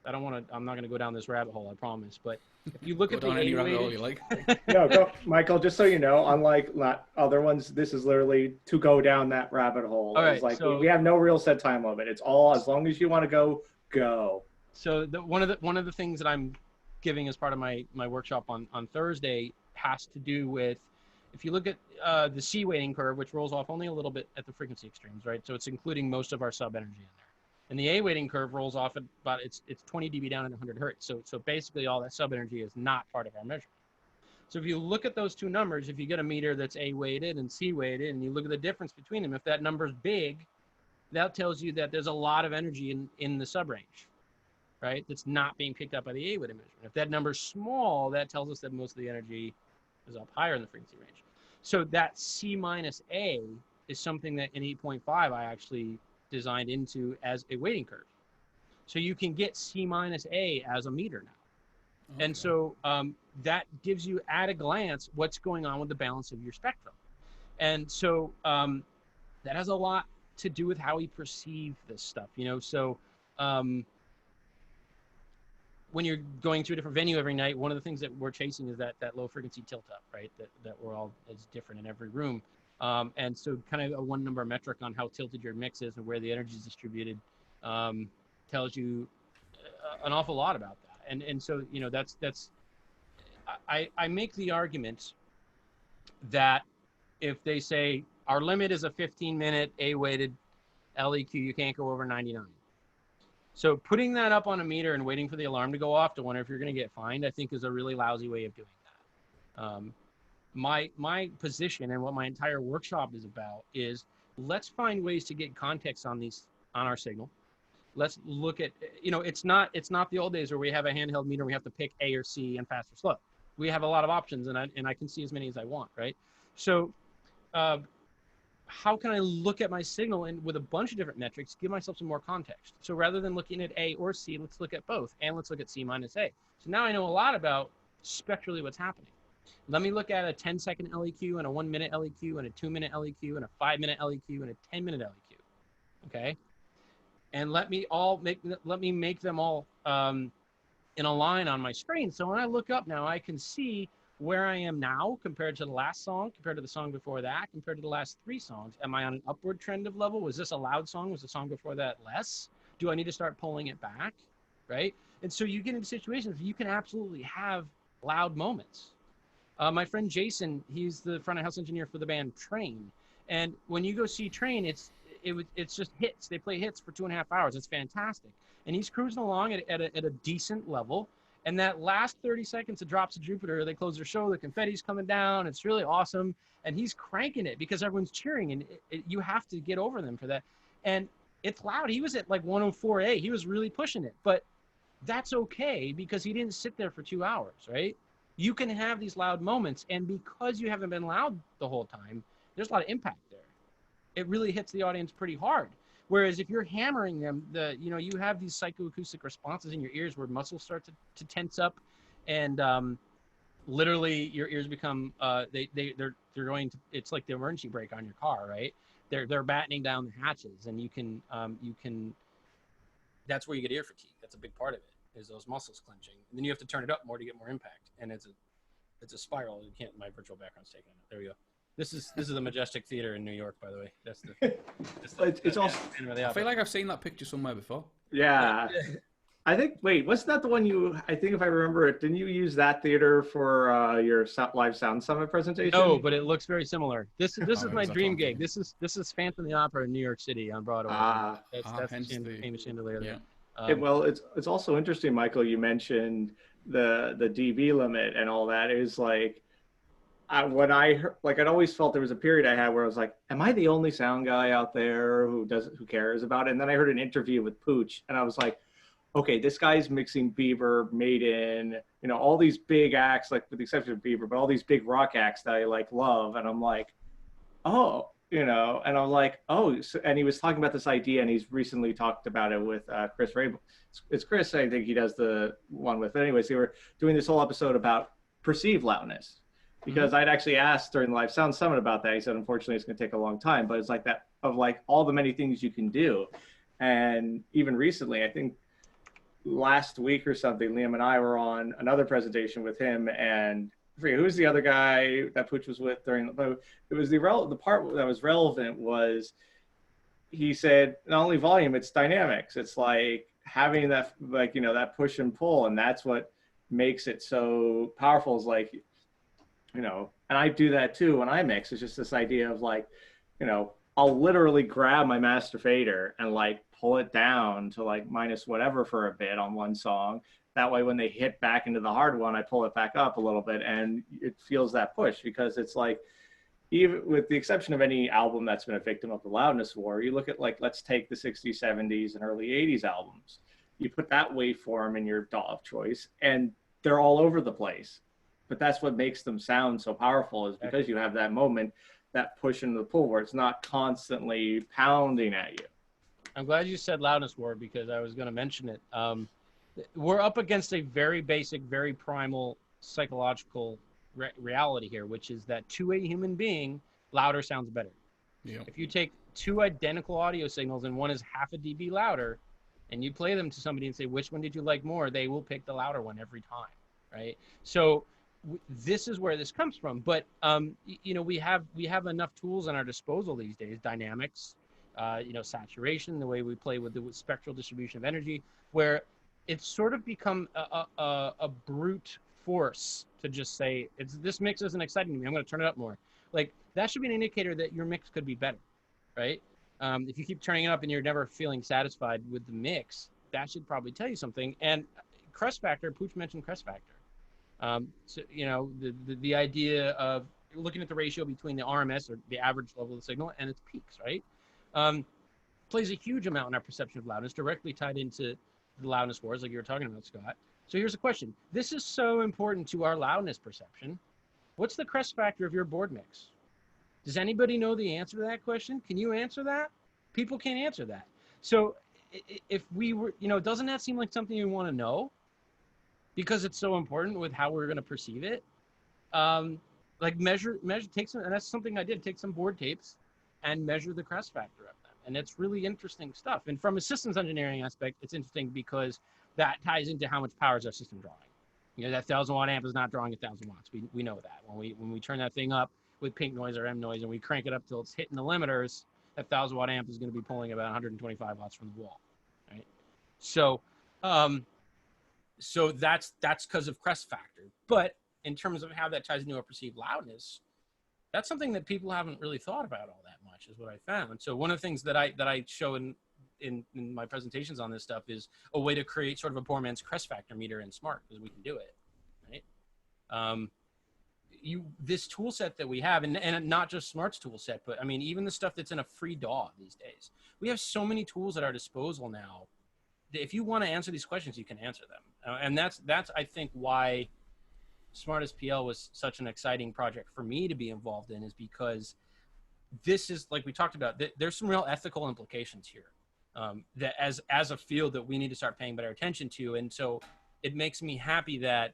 I'm not going to go down this rabbit hole, I promise, but if you look at the any rabbit hole A-weighted, you like. No, go, Michael, just so you know, unlike not other ones, this is literally to go down that rabbit hole. All right, It's like so we have no real set time limit. It's all as long as you want to go. So one of the things that I'm giving as part of my workshop on Thursday has to do with, if you look at the C weighting curve, which rolls off only a little bit at the frequency extremes, right? So it's including most of our sub energy in there. And the A weighting curve rolls off at about, it's 20 dB down at 100 hertz. So basically all that sub energy is not part of our measurement. So if you look at those two numbers, if you get a meter that's A weighted and C weighted, and you look at the difference between them, if that number's big, that tells you that there's a lot of energy in the sub range, right? That's not being picked up by the A weighted measurement. If that number's small, that tells us that most of the energy is up higher in the frequency range. So that C minus A is something that in 8.5 I actually designed into as a weighting curve. So you can get C minus A as a meter now. Okay. And so that gives you at a glance what's going on with the balance of your spectrum. And so that has a lot to do with how we perceive this stuff, So when you're going to a different venue every night, one of the things that we're chasing is that low frequency tilt up, right? That we're all is different in every room. And so kind of a one number metric on how tilted your mix is and where the energy is distributed tells you an awful lot about that. And so, that's I make the argument that if they say our limit is a 15-minute A-weighted LEQ, you can't go over 99. So putting that up on a meter and waiting for the alarm to go off to wonder if you're going to get fined, I think is a really lousy way of doing that. My position and what my entire workshop is about is, let's find ways to get context on our signal. Let's look at, it's not the old days where we have a handheld meter and we have to pick A or C and fast or slow. We have a lot of options, and I can see as many as I want, right? So how can I look at my signal and with a bunch of different metrics, give myself some more context? So rather than looking at A or C, let's look at both, and let's look at C minus A. So now I know a lot about spectrally what's happening. Let me look at a 10-second LEQ and a 1-minute LEQ and a 2-minute LEQ and a 5-minute LEQ and a 10-minute LEQ, okay? And let me make them all in a line on my screen. So when I look up now, I can see where I am now compared to the last song, compared to the song before that, compared to the last 3 songs. Am I on an upward trend of level? Was this a loud song? Was the song before that less? Do I need to start pulling it back? Right? And so you get into situations where you can absolutely have loud moments. My friend Jason, he's the front of house engineer for the band Train. And when you go see Train, it's just hits. They play hits for 2.5 hours. It's fantastic. And he's cruising along at a decent level. And that last 30 seconds of Drops of Jupiter, they close their show, the confetti's coming down. It's really awesome. And he's cranking it because everyone's cheering, and you have to get over them for that. And it's loud. He was at like 104A. He was really pushing it. But that's okay because he didn't sit there for 2 hours, right? You can have these loud moments. And because you haven't been loud the whole time, there's a lot of impact there. It really hits the audience pretty hard. Whereas if you're hammering them, you have these psychoacoustic responses in your ears where muscles start to tense up, and literally your ears become they're going to, it's like the emergency brake on your car, right? They're battening down the hatches, and you can that's where you get ear fatigue. That's a big part of it, is those muscles clenching. And then you have to turn it up more to get more impact, and it's a spiral. You can't. My virtual background's taken. There we go. This is the Majestic Theater in New York, by the way. That's It's also. I feel like I've seen that picture somewhere before. Yeah. I think. Wait, wasn't that the one you? I think if I remember it, didn't you use that theater for your live Sound Summit presentation? No, but it looks very similar. This is my exactly. dream gig. This is Phantom of the Opera in New York City on Broadway. That's the famous chandelier. Yeah. Well, it's also interesting, Michael. You mentioned the dB limit and all that. It was like. When I heard, I'd always felt there was a period I had where I was like, am I the only sound guy out there who cares about it? And then I heard an interview with Pooch, and I was like, okay, this guy's mixing Bieber, Maiden, all these big acts, like with the exception of Bieber, but all these big rock acts that I love. And I'm like, oh, and I'm like, oh, so, and he was talking about this idea, and he's recently talked about it with Chris Rabel. It's Chris, I think he does the one with. But anyways, they were doing this whole episode about perceived loudness. Because I'd actually asked during the Live Sound Summit about that. He said, unfortunately, it's going to take a long time. But it's like that of all the many things you can do. And even recently, I think last week or something, Liam and I were on another presentation with him. And I forget who's the other guy that Pooch was with during. It was the part that was relevant was he said, not only volume, it's dynamics. It's like having that, that push and pull. And that's what makes it so powerful is and I do that too when I mix. It's just this idea of I'll literally grab my master fader and pull it down to minus whatever for a bit on one song. That way, when they hit back into the hard one, I pull it back up a little bit, and it feels that push because it's even with the exception of any album that's been a victim of the loudness war, you look at let's take the 60s, 70s, and early 80s albums. You put that waveform in your DAW of choice, and they're all over the place. But that's what makes them sound so powerful is because you have that moment, that push and the pull where it's not constantly pounding at you. I'm glad you said loudness war because I was going to mention it. We're up against a very basic, very primal psychological reality here, which is that to a human being, louder sounds better. Yeah. If you take 2 identical audio signals and one is half a dB louder and you play them to somebody and say, which one did you like more? They will pick the louder one every time, right? So this is where this comes from, but we have enough tools at our disposal these days. Dynamics, saturation, the way we play with the spectral distribution of energy, where it's sort of become a brute force to just say this mix isn't exciting to me. I'm going to turn it up more. That should be an indicator that your mix could be better, right? If you keep turning it up and you're never feeling satisfied with the mix, that should probably tell you something. And Crest Factor, Pooch mentioned Crest Factor. So, the idea of looking at the ratio between the RMS or the average level of the signal and its peaks, right? Plays a huge amount in our perception of loudness, directly tied into the loudness wars like you were talking about, Scott. So here's a question. This is so important to our loudness perception. What's the Crest Factor of your board mix? Does anybody know the answer to that question? Can you answer that? People can't answer that. So if we were, doesn't that seem like something you want to know? Because it's so important with how we're going to perceive it. Measure, take some, and that's something I did, take some board tapes and measure the Crest Factor of them. And it's really interesting stuff. And from a systems engineering aspect, it's interesting because that ties into how much power is our system drawing. You know, that 1,000 watt amp is not drawing 1,000 watts. We know that. When we turn that thing up with pink noise or M noise and we crank it up till it's hitting the limiters, that 1,000 watt amp is going to be pulling about 125 watts from the wall, right? So, so that's because of Crest Factor. But in terms of how that ties into a perceived loudness, that's something that people haven't really thought about all that much, is what I found. So one of the things that I show in my presentations on this stuff is a way to create sort of a poor man's Crest Factor meter in Smaart, because we can do it, right? This tool set that we have, and not just Smaart's tool set, but I mean, even the stuff that's in a free DAW these days, we have so many tools at our disposal now that if you want to answer these questions, you can answer them. And that's I think why Smaart SPL was such an exciting project for me to be involved in, is because this is, like we talked about, there's some real ethical implications here. That as a field that we need to start paying better attention to. And so it makes me happy that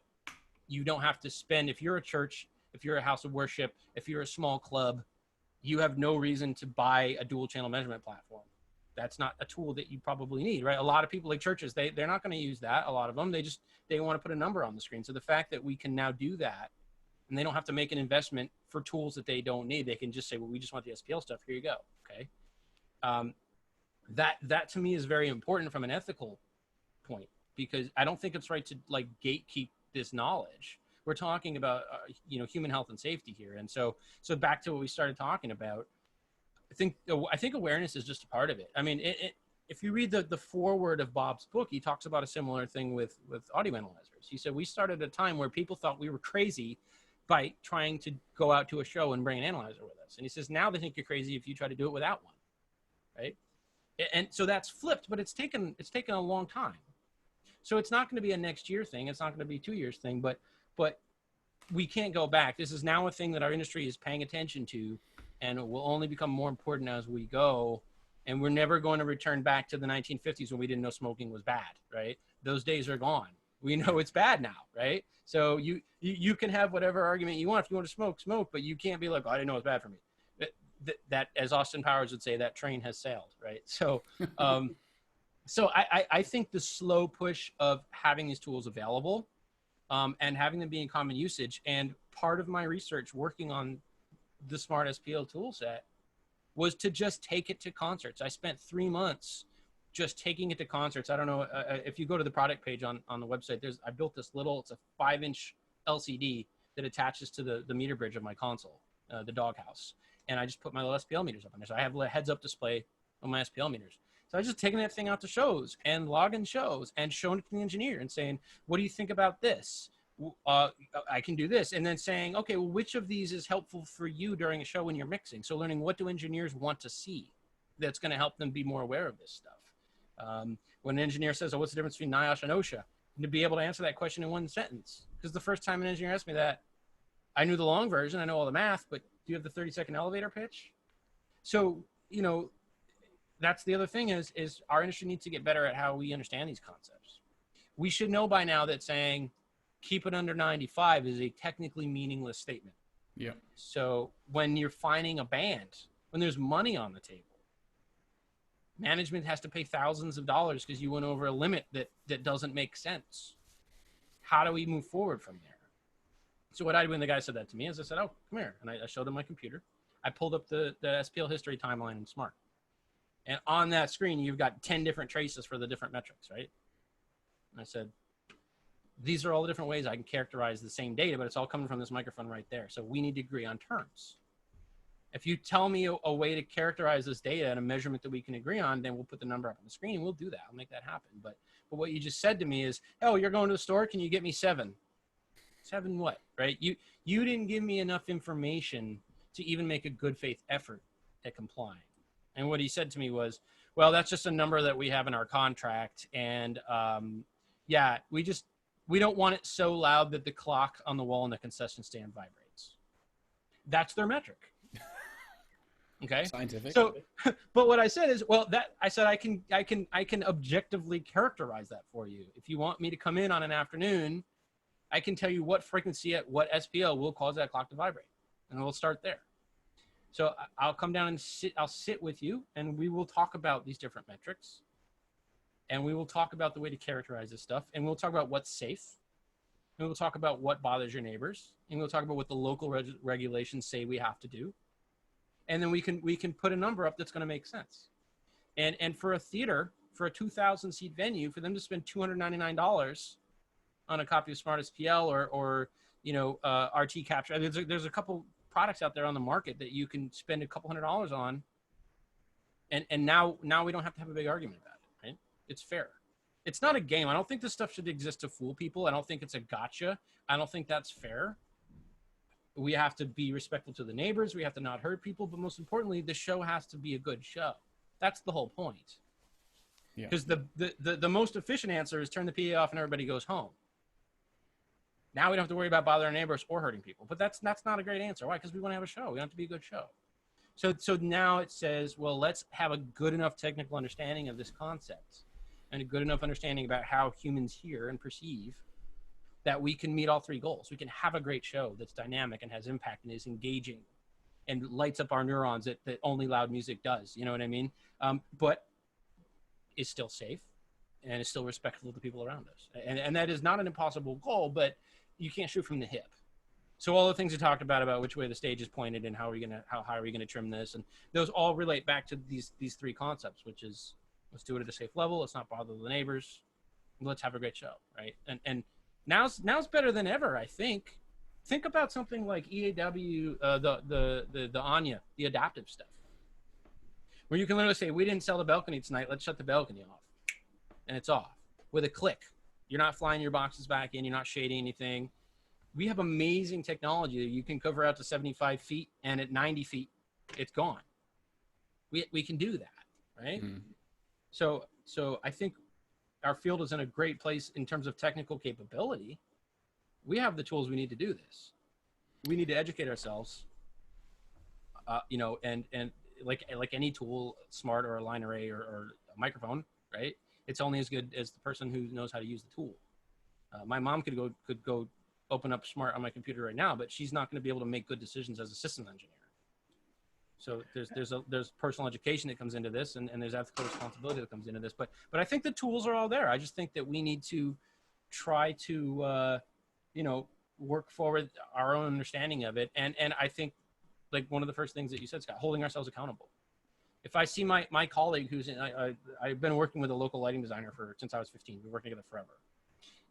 you don't have to spend, if you're a church, if you're a house of worship, if you're a small club, you have no reason to buy a dual channel measurement platform. That's not a tool that you probably need, right? A lot of people, like churches, they're not going to use that. A lot of them, they want to put a number on the screen. So the fact that we can now do that, and they don't have to make an investment for tools that they don't need, they can just say, well, we just want the SPL stuff. Here you go. Okay. That to me is very important from an ethical point, because I don't think it's right to like gatekeep this knowledge. We're talking about human health and safety here, and so back to what we started talking about. I think awareness is just a part of it. I mean, if you read the foreword of Bob's book, he talks about a similar thing with audio analyzers. He said we started at a time where people thought we were crazy by trying to go out to a show and bring an analyzer with us, and he says now they think you're crazy if you try to do it without one, right? And so that's flipped, but it's taken a long time. So it's not going to be a next year thing. It's not going to be 2 years thing, but we can't go back. This is now a thing that our industry is paying attention to, and it will only become more important as we go. And we're never going to return back to the 1950s when we didn't know smoking was bad, right? Those days are gone. We know it's bad now, right? So you can have whatever argument you want. If you want to smoke, but you can't be like, oh, I didn't know it was bad for me. That, as Austin Powers would say, that train has sailed, right? So, so I think the slow push of having these tools available and having them be in common usage, and part of my research working on the Smaart SPL tool set was to just take it to concerts. I spent 3 months just taking it to concerts. I don't know if you go to the product page on the website, I built this it's a 5-inch LCD that attaches to the meter bridge of my console, the doghouse. And I just put my little SPL meters up on there. So I have a heads-up display on my SPL meters. So I was just taking that thing out to shows and logging shows and showing it to the engineer and saying, what do you think about this? I can do this. And then saying, okay, well, which of these is helpful for you during a show when you're mixing? So learning, what do engineers want to see that's going to help them be more aware of this stuff? When an engineer says, oh, what's the difference between NIOSH and OSHA? And to be able to answer that question in one sentence. Because the first time an engineer asked me that, I knew the long version, I know all the math, but do you have the 30-second elevator pitch? So, that's the other thing is our industry needs to get better at how we understand these concepts. We should know by now that saying keep it under 95 is a technically meaningless statement. Yeah. So when you're finding a band, when there's money on the table, management has to pay thousands of dollars because you went over a limit that doesn't make sense. How do we move forward from there? So what I did when the guy said that to me is I said, oh, come here. And I showed him my computer. I pulled up the SPL history timeline in Smaart. And on that screen, you've got 10 different traces for the different metrics, right? And I said, these are all the different ways I can characterize the same data, but it's all coming from this microphone right there. So we need to agree on terms. If you tell me a way to characterize this data and a measurement that we can agree on, then we'll put the number up on the screen and we'll do that. I'll make that happen. But what you just said to me is, oh, you're going to the store. Can you get me 7? 7 what, right? You didn't give me enough information to even make a good faith effort at complying. And what he said to me was, well, that's just a number that we have in our contract. And yeah, we don't want it so loud that the clock on the wall in the concession stand vibrates. That's their metric. Okay. Scientific. So, but what I said is, well, I can objectively characterize that for you. If you want me to come in on an afternoon, I can tell you what frequency at what SPL will cause that clock to vibrate, and we'll start there. So I'll come down and I'll sit with you, and we will talk about these different metrics. and we will talk about the way to characterize this stuff, and we'll talk about what's safe, and we'll talk about what bothers your neighbors, and we'll talk about what the local regulations say we have to do, and then we can put a number up that's going to make sense. And for a theater, for a 2,000 seat venue, for them to spend $299 on a copy of Smaart SPL or RT capture, there's a couple products out there on the market that you can spend a couple $100s on, and now we don't have to have a big argument about it, right? It's fair. It's not a game. I don't think this stuff should exist to fool people. I don't think it's a gotcha. I don't think that's fair. We have to be respectful to the neighbors. We have to not hurt people. But most importantly, the show has to be a good show. That's the whole point. Because the most efficient answer is turn the PA off and everybody goes home. Now we don't have to worry about bothering neighbors or hurting people. But that's not a great answer. Why? Because we want to have a show. We want it to be a good show. So now it says, well, let's have a good enough technical understanding of this concept and a good enough understanding about how humans hear and perceive that we can meet all three goals. We can have a great show that's dynamic and has impact and is engaging and lights up our neurons that only loud music does. You know what I mean? But is still safe and is still respectful of the people around us. And that is not an impossible goal, but you can't shoot from the hip. So all the things we talked about which way the stage is pointed and how high are we gonna trim this, and those all relate back to these three concepts, which is let's do it at a safe level, let's not bother the neighbors, let's have a great show, right? And now's better than ever, I think. Think about something like EAW, the Anya, the adaptive stuff, where you can literally say, we didn't sell the balcony tonight, let's shut the balcony off, and it's off with a click. You're not flying your boxes back in, you're not shading anything. We have amazing technology that you can cover out to 75 feet, and at 90 feet, it's gone. We can do that, right? Mm. So I think our field is in a great place in terms of technical capability. We have the tools we need to do this. We need to educate ourselves, and like any tool, Smaart or a line array or a microphone, right? It's only as good as the person who knows how to use the tool. My mom could go open up Smaart on my computer right now, but she's not going to be able to make good decisions as a systems engineer. So there's personal education that comes into this, and there's ethical responsibility that comes into this. But I think the tools are all there. I just think that we need to try to work forward our own understanding of it. And I think, like one of the first things that you said, Scott, holding ourselves accountable. If I see my colleague who's I've been working with a local lighting designer since I was 15. We've been working together forever.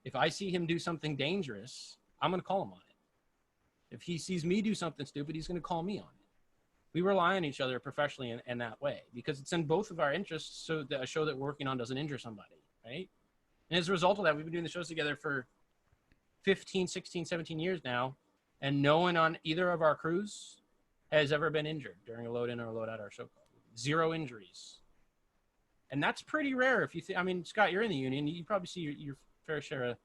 If I see him do something dangerous, I'm going to call him on it. If he sees me do something stupid, he's going to call me on it. We rely on each other professionally in that way because it's in both of our interests so that a show that we're working on doesn't injure somebody, right? And as a result of that, we've been doing the shows together for 15, 16, 17 years now, and no one on either of our crews has ever been injured during a load in or a load out of our show. 0 injuries. And that's pretty rare. If you think, I mean, Scott, you're in the union, you probably see your fair share of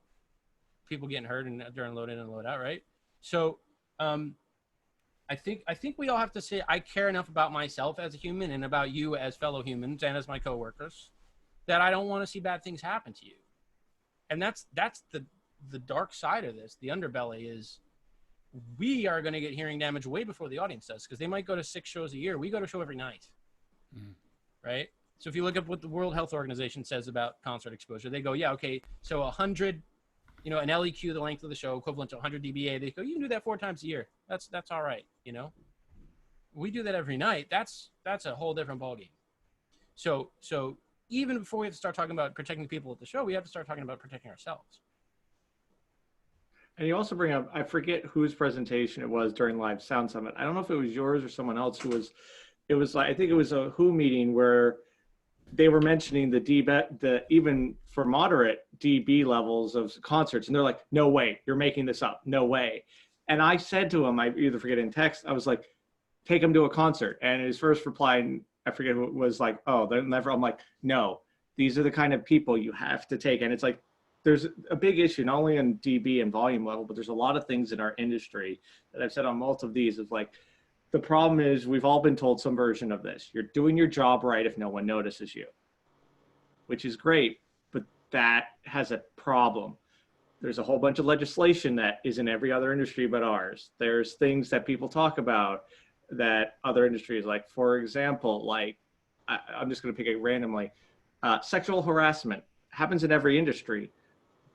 people getting hurt during load in and load out, right? So I think we all have to say, I care enough about myself as a human and about you as fellow humans and as my coworkers that I don't want to see bad things happen to you. And that's the dark side of this. The underbelly is we are going to get hearing damage way before the audience does, because they might go to 6 shows a year. We go to a show every night, right? So if you look up what the World Health Organization says about concert exposure, they go, yeah, okay, so 100, an LEQ, the length of the show, equivalent to 100 dBA. They go, you can do that 4 times a year. That's all right, We do that every night. That's a whole different ballgame. So even before we have to start talking about protecting the people at the show, we have to start talking about protecting ourselves. And you also bring up, I forget whose presentation it was during Live Sound Summit. I don't know if it was yours or someone else it was like, I think it was a WHO meeting where they were mentioning the even for moderate dB levels of concerts. And they're like, no way, you're making this up. No way. And I said to him, I either forget in text, I was like, take him to a concert. And his first reply, I forget what was like, oh, they're never, I'm like, no, these are the kind of people you have to take. And it's like, there's a big issue, not only on dB and volume level, but there's a lot of things in our industry that I've said on multiple of these is like, the problem is we've all been told some version of this. You're doing your job right if no one notices you, which is great, but that has a problem. There's a whole bunch of legislation that is in every other industry but ours. There's things that people talk about that other industries, like, for example, like, I'm just going to pick it randomly. Sexual harassment happens in every industry,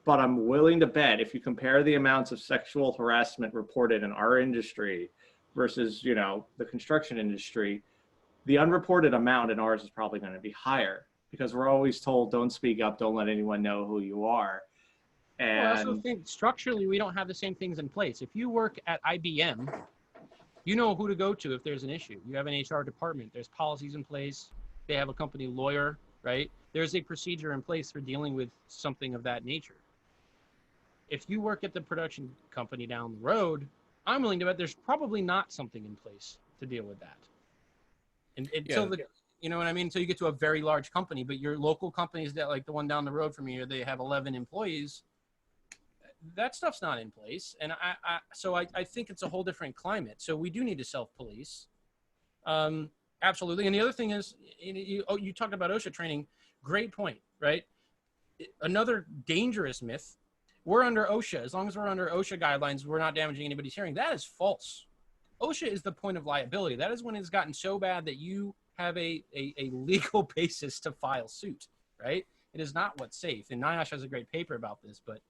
but I'm willing to bet if you compare the amounts of sexual harassment reported in our industry versus, the construction industry, the unreported amount in ours is probably going to be higher because we're always told, don't speak up, don't let anyone know who you are. And well, I also think structurally we don't have the same things in place. If you work at IBM, you know who to go to if there's an issue. You have an HR department. There's policies in place. They have a company lawyer, right? There's a procedure in place for dealing with something of that nature. If you work at the production company down the road, I'm willing to bet there's probably not something in place to deal with that. And until you know what I mean? Until you get to a very large company, but your local companies that like the one down the road from you, they have 11 employees. That stuff's not in place. And so I think it's a whole different climate. So we do need to self-police. Absolutely. And the other thing is, you talked about OSHA training. Great point, right? Another dangerous myth. We're under OSHA. As long as we're under OSHA guidelines, we're not damaging anybody's hearing. That is false. OSHA is the point of liability. That is when it's gotten so bad that you have a legal basis to file suit, right? It is not what's safe. And NIOSH has a great paper about this, but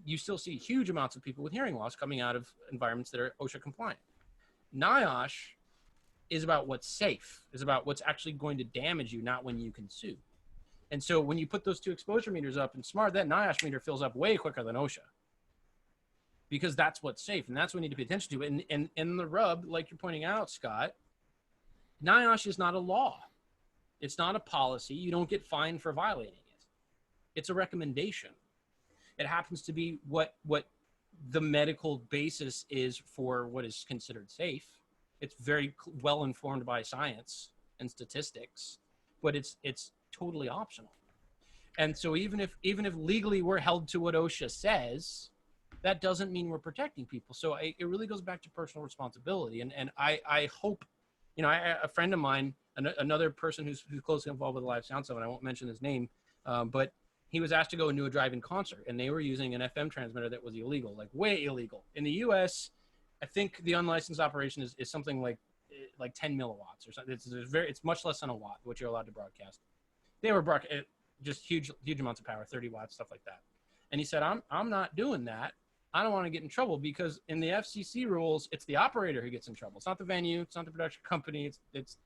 you still see huge amounts of people with hearing loss coming out of environments that are OSHA compliant. NIOSH is about what's safe, is about what's actually going to damage you, not when you can sue. And so when you put those two exposure meters up in Smaart, that NIOSH meter fills up way quicker than OSHA because that's what's safe, and that's what we need to pay attention to. And the rub, like you're pointing out, Scott, NIOSH is not a law. It's not a policy. You don't get fined for violating it. It's a recommendation. It happens to be what the medical basis is for what is considered safe. It's very well informed by science and statistics, but it's totally optional. And so even if legally we're held to what OSHA says, that doesn't mean we're protecting people. So it really goes back to personal responsibility. And I hope, a friend of mine, another person who's closely involved with the Live Sound Summit, I won't mention his name, but he was asked to go and do a drive-in concert, and they were using an FM transmitter that was illegal, like way illegal. In the U.S., I think the unlicensed operation is something like 10 milliwatts or something. It's much less than a watt, what you're allowed to broadcast. They were just huge amounts of power, 30 watts, stuff like that. And he said, I'm not doing that. I don't want to get in trouble because in the FCC rules, it's the operator who gets in trouble. It's not the venue. It's not the production company. It's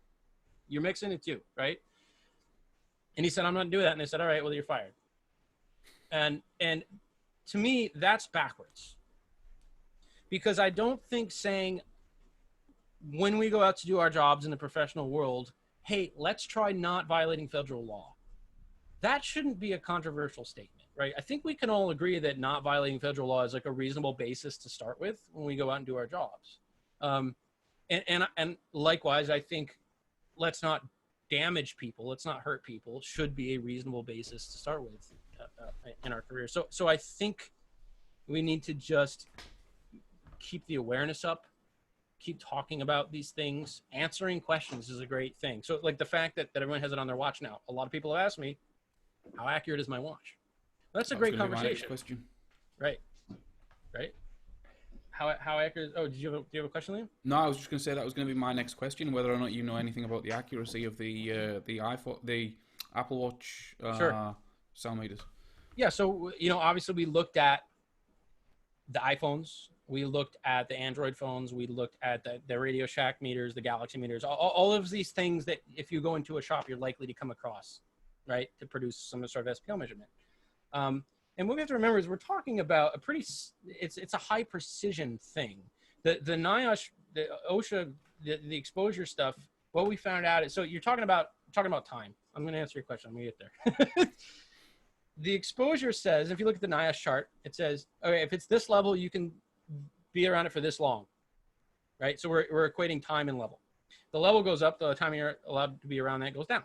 you're mixing it too, right? And he said, I'm not doing that. And they said, all right, well, you're fired. And to me, that's backwards. Because I don't think saying when we go out to do our jobs in the professional world, hey, let's try not violating federal law. That shouldn't be a controversial statement, right? I think we can all agree that not violating federal law is like a reasonable basis to start with when we go out and do our jobs. And likewise, I think let's not damage people, let's not hurt people should be a reasonable basis to start with in our career. So I think we need to just keep the awareness up, keep talking about these things. Answering questions is a great thing. So like the fact that everyone has it on their watch now. A lot of people have asked me, how accurate is my watch? Well, that's a great conversation. Question. Right. How accurate? Oh, do you have a question, Liam? No, I was just going to say that was going to be my next question, whether or not you know anything about the accuracy of the Apple Watch Sure. sound meters. Yeah, so obviously we looked at the iPhones, we looked at the Android phones, we looked at the Radio Shack meters, the Galaxy meters, all of these things that if you go into a shop, you're likely to come across, right, to produce some sort of SPL measurement. And what we have to remember is we're talking about it's a high precision thing. The NIOSH, the OSHA, the exposure stuff, what we found out is, so you're talking about time. I'm going to answer your question. I'm going to get there. The exposure says, if you look at the NIOSH chart, it says, okay, if it's this level, you can be around it for this long, right? So we're equating time and level. The level goes up, the time you're allowed to be around that goes down.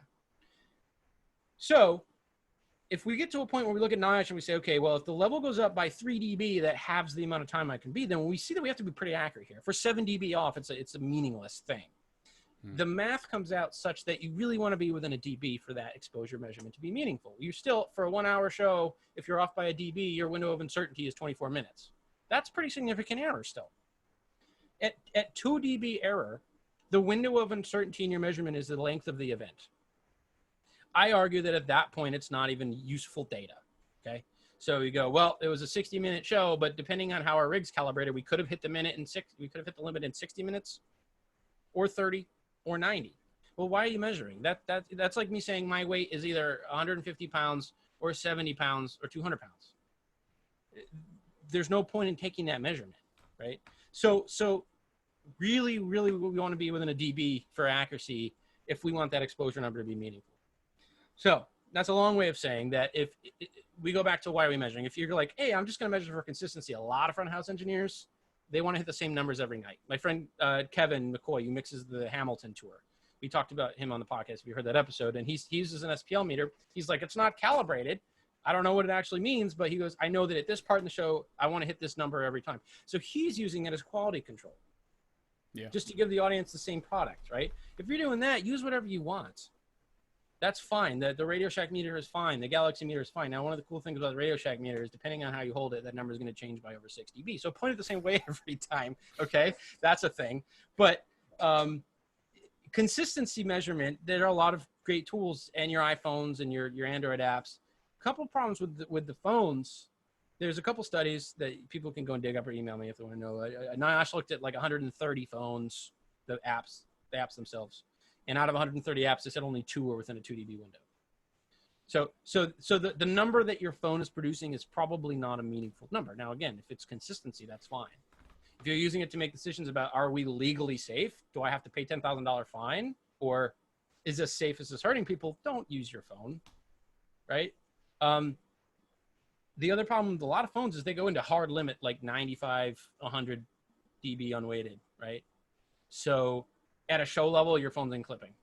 So if we get to a point where we look at NIOSH and we say, okay, well, if the level goes up by 3 dB, that halves the amount of time I can be, then we see that we have to be pretty accurate here. For 7 dB off, it's a meaningless thing. The math comes out such that you really want to be within a dB for that exposure measurement to be meaningful. You still, for a 1 hour show, if you're off by a dB, your window of uncertainty is 24 minutes. That's pretty significant error still. At 2 dB error, the window of uncertainty in your measurement is the length of the event. I argue that at that point, it's not even useful data. Okay. So you go, well, it was a 60-minute show, but depending on how our rig's calibrated, we could have hit the we could have hit the limit in 60 minutes or 30 or 90. Well, why are you measuring? That's like me saying my weight is either 150 pounds or 70 pounds or 200 pounds. There's no point in taking that measurement, right? So really, really, we want to be within a dB for accuracy if we want that exposure number to be meaningful. So that's a long way of saying that if we go back to why are we measuring? If you're like, hey, I'm just going to measure for consistency, a lot of front house engineers, they want to hit the same numbers every night. My friend Kevin McCoy, who mixes the Hamilton tour, we talked about him on the podcast if you heard that episode, and he uses an SPL meter. He's like, it's not calibrated. I don't know what it actually means, but he goes, I know that at this part in the show, I want to hit this number every time. So he's using it as quality control. Yeah. Just to give the audience the same product, right? If you're doing that, use whatever you want. That's fine. The Radio Shack meter is fine. The Galaxy meter is fine. Now, one of the cool things about the Radio Shack meter is depending on how you hold it, that number is going to change by over 6 dB. So point it the same way every time, okay? That's a thing. But consistency measurement, there are a lot of great tools and your iPhones and your Android apps. A couple problems with the phones. There's a couple studies that people can go and dig up or email me if they want to know. Nash looked at like 130 phones, the apps themselves. And out of 130 apps, they said only 2 were within a 2 dB window. So the number that your phone is producing is probably not a meaningful number. Now, again, if it's consistency, that's fine. If you're using it to make decisions about, are we legally safe? Do I have to pay $10,000 fine? Or is this safe? Is this hurting people? Don't use your phone, right? The other problem with a lot of phones is they go into hard limit, like 95, 100 dB unweighted, right? So at a show level, your phone's in clipping.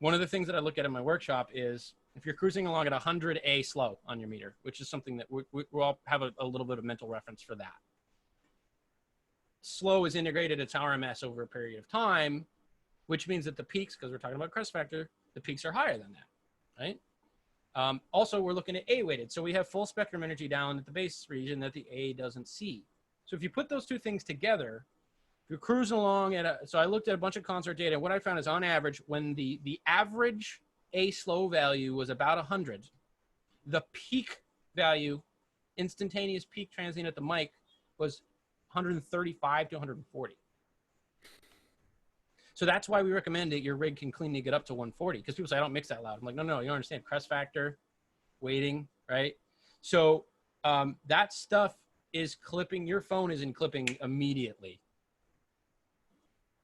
One of the things that I look at in my workshop is if you're cruising along at 100A slow on your meter, which is something that we all have a little bit of mental reference for that. Slow is integrated, it's RMS over a period of time, which means that the peaks, because we're talking about Crest Factor, the peaks are higher than that, right? Also, we're looking at A-weighted. So we have full spectrum energy down at the base region that the A doesn't see. So if you put those two things together, if you're cruising along so I looked at a bunch of concert data. What I found is on average, when the average A slow value was about 100, the peak value, instantaneous peak transient at the mic was 135 to 140. So that's why we recommend that your rig can cleanly get up to 140, because people say, I don't mix that loud. I'm like, no, you don't understand. Crest factor, weighting, right? So that stuff is clipping. Your phone is in clipping immediately.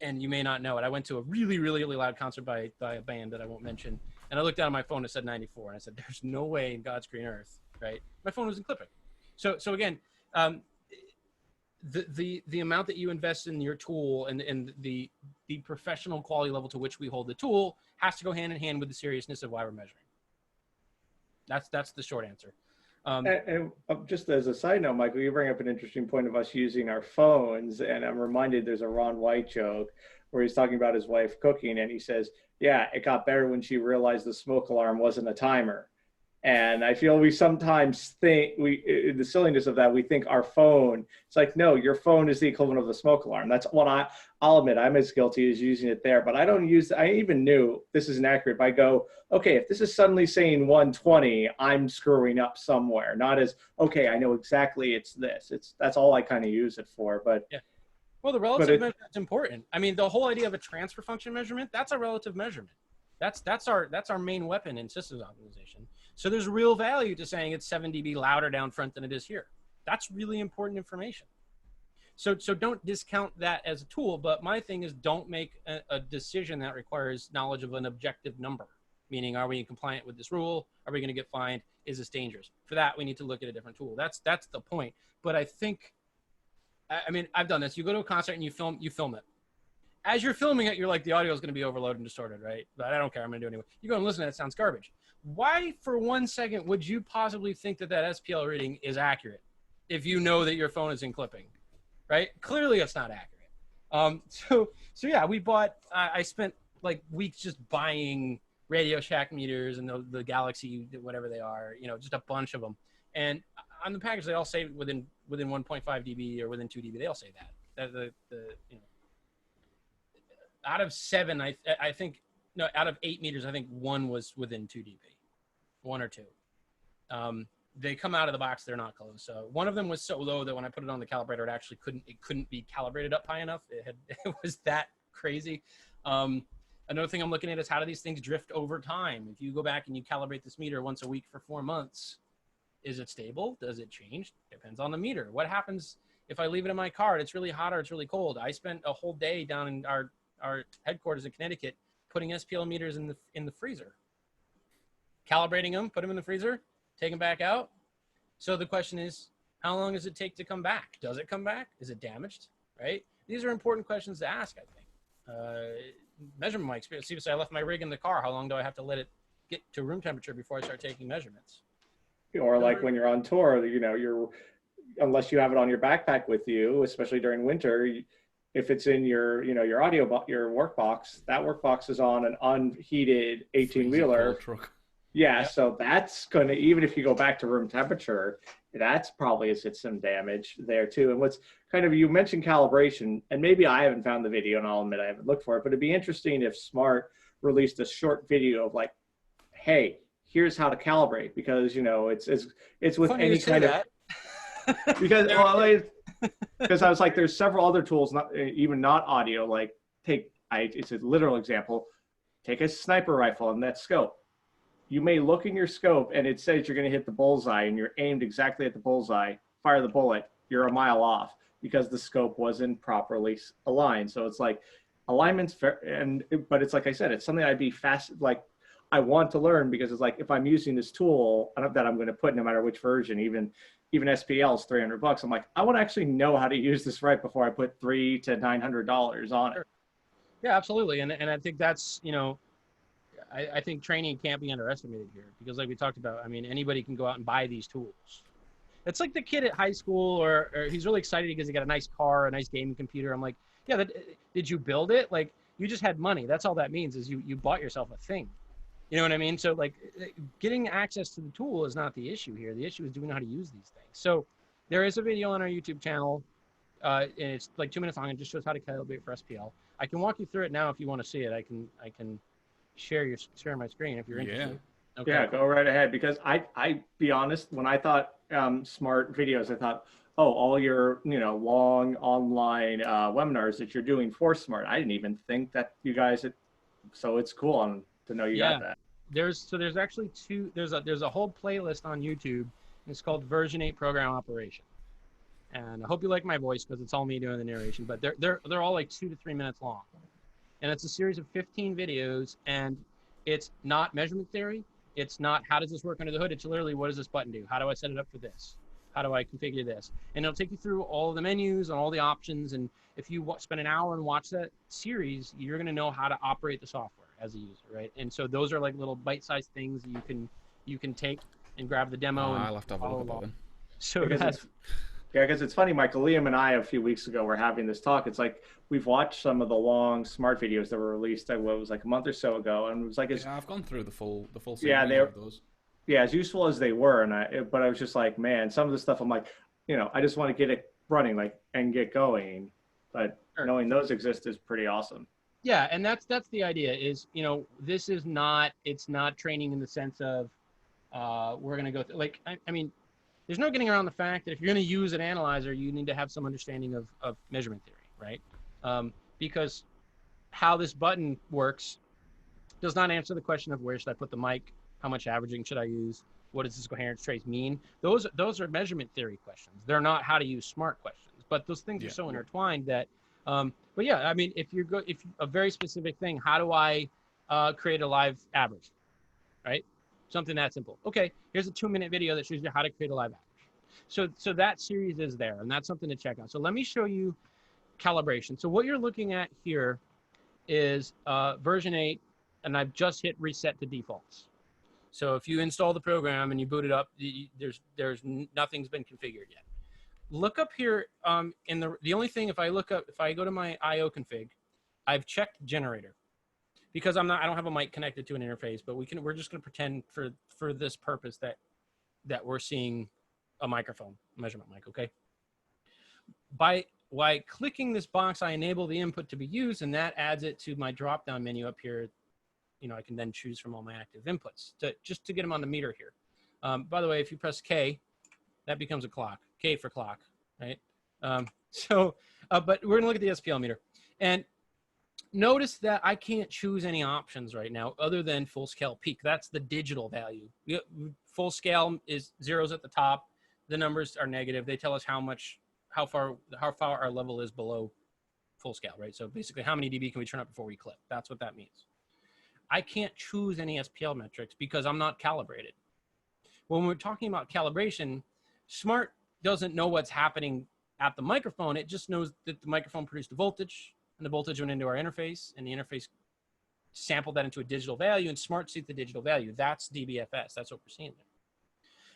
And you may not know it. I went to a really, really, really loud concert by a band that I won't mention. And I looked down at my phone, it said 94. And I said, there's no way in God's green earth, right? My phone was in clipping. So again, the amount that you invest in your tool and the professional quality level to which we hold the tool has to go hand in hand with the seriousness of why we're measuring. That's the short answer. And just as a side note, Michael, you bring up an interesting point of us using our phones, and I'm reminded there's a Ron White joke where he's talking about his wife cooking, and he says, yeah, it got better when she realized the smoke alarm wasn't a timer. And I feel we sometimes think the silliness of that, we think our phone, it's like, no, your phone is the equivalent of the smoke alarm. That's what I'll admit, I'm as guilty as using it there, but I don't use, I even knew this is inaccurate, but I go, okay, if this is suddenly saying 120, I'm screwing up somewhere, not as, okay, I know exactly it's this. That's all I kind of use it for, but. Yeah. Well, the relative measurement is important. I mean, the whole idea of a transfer function measurement, that's a relative measurement. That's our main weapon in systems optimization. So there's real value to saying it's 7 dB louder down front than it is here. That's really important information. So don't discount that as a tool, but my thing is don't make a decision that requires knowledge of an objective number, meaning are we compliant with this rule? Are we going to get fined? Is this dangerous? For that, we need to look at a different tool. That's the point. But I think, I mean, I've done this. You go to a concert and you film it. As you're filming it, you're like, the audio is going to be overloaded and distorted, right? But I don't care. I'm going to do it anyway. You go and listen to it. It sounds garbage. Why, for 1 second, would you possibly think that SPL reading is accurate if you know that your phone is in clipping, right? Clearly, it's not accurate. So yeah, we bought. I spent like weeks just buying Radio Shack meters and the Galaxy, whatever they are, just a bunch of them. And on the package, they all say within 1.5 dB or within 2 dB. They all say that. Out of 7, I think no, out of 8 meters, I think one was within 2 dB, 1 or 2. They come out of the box, they're not closed. So one of them was so low that when I put it on the calibrator, it actually couldn't be calibrated up high enough. It was that crazy. Another thing I'm looking at is how do these things drift over time? If you go back and you calibrate this meter once a week for 4 months, is it stable? Does it change? Depends on the meter. What happens if I leave it in my car and it's really hot or it's really cold? I spent a whole day down in our headquarters in Connecticut putting SPL meters in the freezer, calibrating them, put them in the freezer, take them back out. So the question is, how long does it take to come back? Does it come back? Is it damaged? Right? These are important questions to ask, I think. Measurement my experience. See, so I left my rig in the car. How long do I have to let it get to room temperature before I start taking measurements? Or like when you're on tour, you know, unless you have it on your backpack with you, especially during winter, if it's in your, you know, your work box, that work box is on an unheated 18-wheeler truck. Yeah, yep. So that's going to, even if you go back to room temperature, that's probably has hit some damage there too. And what's kind of, you mentioned calibration, and maybe I haven't found the video, and I'll admit I haven't looked for it, but it'd be interesting if Smaart released a short video of like, hey, here's how to calibrate, because, you know, it's with Funny any kind of, because I was like, there's several other tools, not even not audio, like it's a literal example, take a sniper rifle and that scope. You may look in your scope and it says you're going to hit the bullseye and you're aimed exactly at the bullseye, fire the bullet, you're a mile off because the scope wasn't properly aligned. So it's like alignment's fair, but it's like I said, it's something I'd be I want to learn, because it's like, if I'm using this tool that I'm going to put, no matter which version, even SPL's $300, I'm like, I want to actually know how to use this right before I put $300 to $900 on it. Yeah, absolutely. And I think that's, you know, I think training can't be underestimated here, because like we talked about, I mean, anybody can go out and buy these tools. It's like the kid at high school, or he's really excited because he got a nice car, a nice gaming computer. I'm like, yeah, did you build it? Like, you just had money. That's all that means, is you bought yourself a thing. You know what I mean? So like, getting access to the tool is not the issue here. The issue is, do we know how to use these things? So there is a video on our YouTube channel, and it's like 2 minutes long. It just shows how to calibrate for SPL. I can walk you through it now if you want to see it. I can share my screen if you're interested. Yeah. Okay. Yeah, go right ahead, because I be honest, when I thought Smaart videos, I thought, oh, all your, you know, long online webinars that you're doing for Smaart. I didn't even think that you guys so it's cool to know you got that. There's actually there's a whole playlist on YouTube. It's called Version 8 Program Operation. And I hope you like my voice, because it's all me doing the narration, but they're all like 2 to 3 minutes long. And it's a series of 15 videos, and it's not measurement theory. It's not how does this work under the hood. It's literally, what does this button do? How do I set it up for this? How do I configure this? And it'll take you through all the menus and all the options. And if you spend an hour and watch that series, you're going to know how to operate the software as a user, right? And so those are like little bite-sized things that you can take and grab the demo. I'll have to have a look at that then. So because it's funny, Michael, Liam and I a few weeks ago were having this talk. It's like, we've watched some of the long Smaart videos that were released, what was like a month or so ago, and it was like, I've gone through the full series of those. Yeah, as useful as they were, but I was just like, man, some of the stuff I'm like, you know, I just want to get it running, like, and get going, but knowing those exist is pretty awesome. Yeah, and that's the idea, is, you know, this is not, it's not training in the sense of we're going to go through, like, I mean, there's no getting around the fact that if you're going to use an analyzer, you need to have some understanding of measurement theory, right? Because how this button works does not answer the question of where should I put the mic, how much averaging should I use, what does this coherence trace mean? Those are measurement theory questions. They're not how to use Smaart questions, but those things are so intertwined that, but yeah, I mean, if a very specific thing, how do I create a live average, right? Something that simple. Okay, here's a 2-minute video that shows you how to create a live average. So that series is there, and that's something to check out. So let me show you calibration. So what you're looking at here is version 8, and I've just hit reset to defaults. So if you install the program and you boot it up, there's nothing's been configured yet. Look up here in the only thing, if I go to my IO config, I've checked generator, because I don't have a mic connected to an interface, but we're just going to pretend for this purpose that we're seeing a microphone, measurement mic, okay? By clicking this box, I enable the input to be used, and that adds it to my drop-down menu up here I can then choose from all my active inputs just to get them on the meter here. By the way, if you press K, that becomes a clock. K for clock, right? But we're gonna look at the SPL meter. And notice that I can't choose any options right now other than full scale peak. That's the digital value. Full scale is zeros at the top. The numbers are negative. They tell us how far our level is below full scale, right? So basically how many dB can we turn up before we clip? That's what that means. I can't choose any SPL metrics because I'm not calibrated. When we're talking about calibration, Smaart doesn't know what's happening at the microphone. It just knows that the microphone produced a voltage, and the voltage went into our interface, and the interface sampled that into a digital value, and Smaart sees the digital value. That's dBFS. That's what we're seeing there.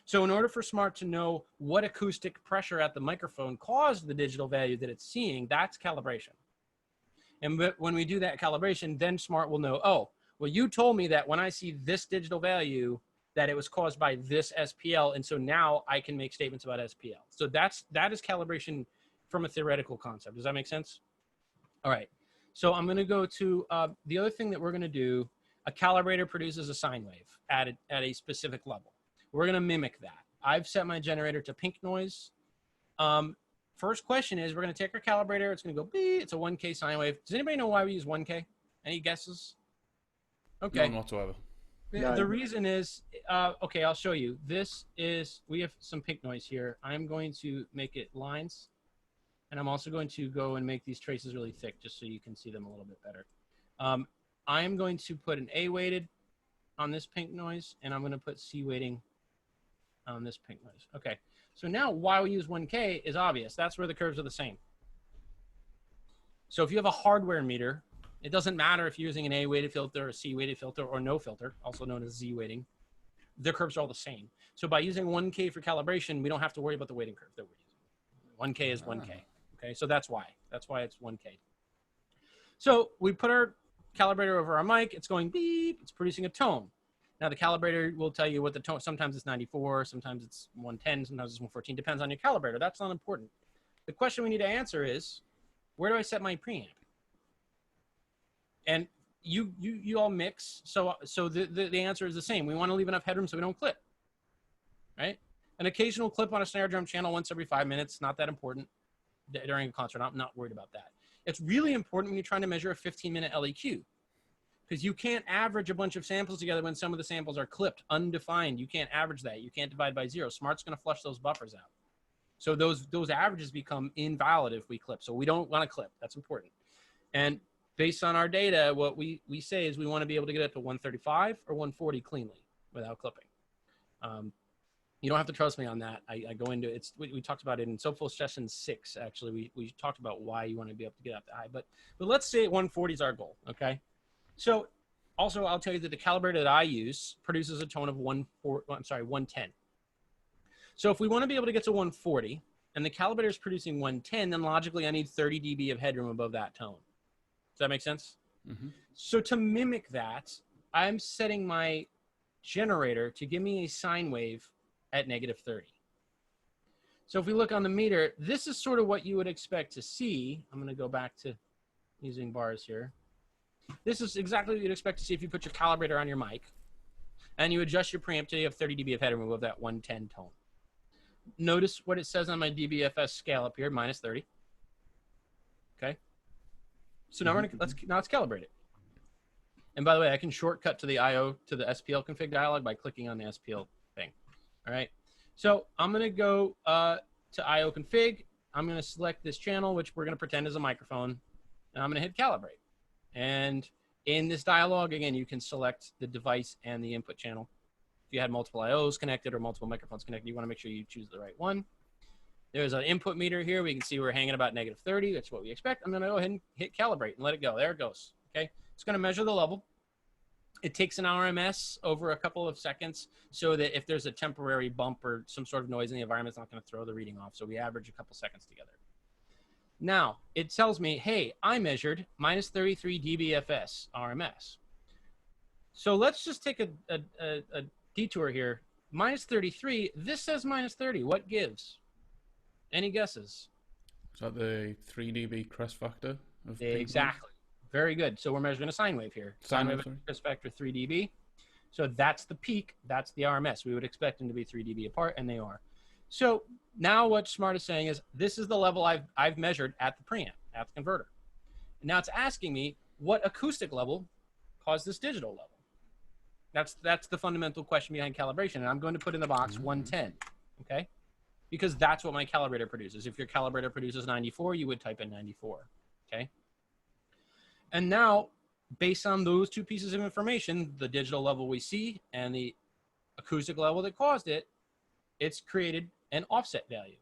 So in order for Smaart to know what acoustic pressure at the microphone caused the digital value that it's seeing, that's calibration. And when we do that calibration, then Smaart will know, oh, well, you told me that when I see this digital value, that it was caused by this SPL, and so now I can make statements about SPL. So that is calibration from a theoretical concept. Does that make sense? All right. So I'm going to go to the other thing that we're going to do. A calibrator produces a sine wave at a specific level. We're going to mimic that. I've set my generator to pink noise. First question is, we're going to take our calibrator. It's going to go beep. It's a 1K sine wave. Does anybody know why we use 1K? Any guesses? Okay. None whatsoever. The reason is, okay, I'll show you. We have some pink noise here. I'm going to make it lines. And I'm also going to go and make these traces really thick just so you can see them a little bit better. I'm going to put an A weighted on this pink noise, and I'm going to put C weighting on this pink noise. Okay, so now why we use 1K is obvious. That's where the curves are the same. So if you have a hardware meter, it doesn't matter if you're using an A weighted filter, a C weighted filter, or no filter, also known as Z weighting. The curves are all the same. So by using 1K for calibration, we don't have to worry about the weighting curve that we're using. 1K is 1K. Okay, so that's why it's 1K. So we put our calibrator over our mic. It's going beep. It's producing a tone. Now the calibrator will tell you what the tone. Sometimes it's 94. Sometimes it's 110. Sometimes it's 114. Depends on your calibrator. That's not important. The question we need to answer is, where do I set my preamp? And you all mix. So the answer is the same. We want to leave enough headroom so we don't clip. Right? An occasional clip on a snare drum channel once every 5 minutes. Not that important during a concert. I'm not worried about that. It's really important when you're trying to measure a 15-minute LEQ, because you can't average a bunch of samples together when some of the samples are clipped, undefined. You can't average that. You can't divide by 0. Smart's going to flush those buffers out. So those averages become invalid if we clip. So we don't want to clip. That's important. And based on our data, what we say is we want to be able to get up to 135 or 140 cleanly without clipping. You don't have to trust me on that. I go into it. We talked about it in SoFlo session 6. Actually, we talked about why you want to be able to get up that high. But let's say 140 is our goal. Okay. So also I'll tell you that the calibrator that I use produces a tone of 110. So if we want to be able to get to 140 and the calibrator is producing 110, then logically I need 30 dB of headroom above that tone. Does that make sense? Mm-hmm. So to mimic that, I'm setting my generator to give me a sine wave at -30. So if we look on the meter, this is sort of what you would expect to see. I'm going to go back to using bars here. This is exactly what you'd expect to see if you put your calibrator on your mic and you adjust your preamp till you have 30 dB of headroom above that 110 tone. Notice what it says on my dBFS scale up here, -30. Okay. So now let's calibrate it. And by the way, I can shortcut to the I/O to the SPL config dialog by clicking on the SPL thing. All right. So I'm going to go to I/O config. I'm going to select this channel, which we're going to pretend is a microphone, and I'm going to hit calibrate. And in this dialog, again, you can select the device and the input channel. If you had multiple I/Os connected or multiple microphones connected, you want to make sure you choose the right one. There's an input meter here. We can see we're hanging about -30. That's what we expect. I'm going to go ahead and hit calibrate and let it go. There it goes. Okay. It's going to measure the level. It takes an RMS over a couple of seconds so that if there's a temporary bump or some sort of noise in the environment, it's not going to throw the reading off. So we average a couple seconds together. Now, it tells me, hey, I measured -33 dBFS RMS. So let's just take a detour here. -33, this says -30. What gives? Any guesses? Is that the 3 dB Crest Factor? Exactly. Very good. So we're measuring a sine wave here. Sine wave Crest Factor 3 dB. So that's the peak. That's the RMS. We would expect them to be 3 dB apart, and they are. So now what Smaart is saying is this is the level I've measured at the preamp, at the converter. And now it's asking me what acoustic level caused this digital level. That's the fundamental question behind calibration. And I'm going to put in the box 110, okay? Because that's what my calibrator produces. If your calibrator produces 94, you would type in 94, okay? And now, based on those two pieces of information, the digital level we see and the acoustic level that caused it, it's created an offset value.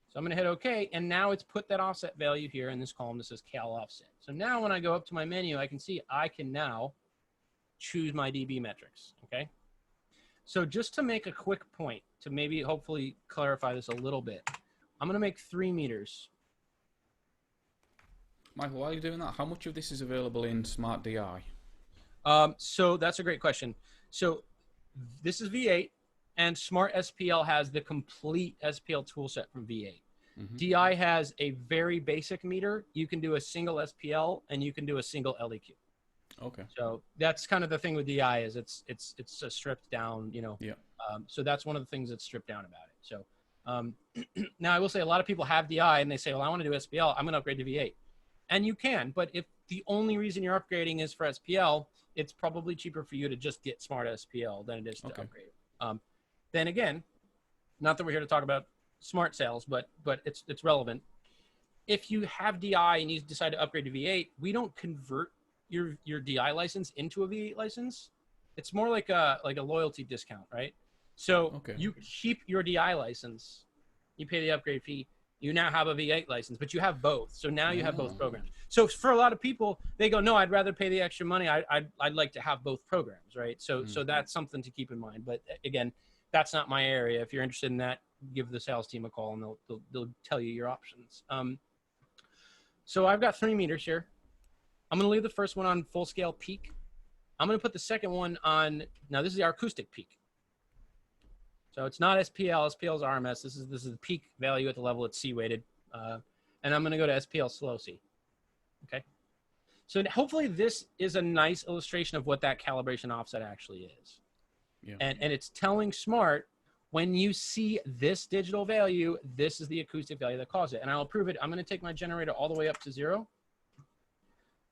So I'm going to hit OK, and now it's put that offset value here in this column that says cal offset. So now when I go up to my menu, I can see I can now choose my dB metrics, okay? So just to make a quick point, to maybe hopefully clarify this a little bit, I'm going to make 3 meters. Michael, while you're doing that, how much of this is available in Smaart DI? So that's a great question. So this is V8, and Smaart SPL has the complete SPL toolset from V8. DI has a very basic meter. You can do a single SPL, and you can do a single LEQ. Okay. So that's kind of the thing with DI is it's a stripped down, you know. Yeah. So that's one of the things that's stripped down about it. So now I will say a lot of people have DI and they say, well, I want to do SPL. I'm going to upgrade to V8. And you can, but if the only reason you're upgrading is for SPL, it's probably cheaper for you to just get Smaart SPL than it is to upgrade. Then again, not that we're here to talk about Smaart sales, but it's relevant. If you have DI and you decide to upgrade to V8, we don't convert your DI license into a V8 license. It's more like a loyalty discount, right? So you keep your DI license, you pay the upgrade fee, you now have a V8 license, but you have both. So now you have both programs. So for a lot of people, they go, no, I'd rather pay the extra money. I'd like to have both programs, right? So that's something to keep in mind. But again, that's not my area. If you're interested in that, give the sales team a call and they'll tell you your options. So I've got 3 meters here. I'm going to leave the first one on full scale peak. I'm going to put the second one on, now this is our acoustic peak. So it's not SPL, SPL is RMS. This is the peak value at the level it's C weighted. And I'm going to go to SPL slow C. Okay. So hopefully this is a nice illustration of what that calibration offset actually is. Yeah. And it's telling Smaart, when you see this digital value, this is the acoustic value that caused it. And I'll prove it. I'm going to take my generator all the way up to 0.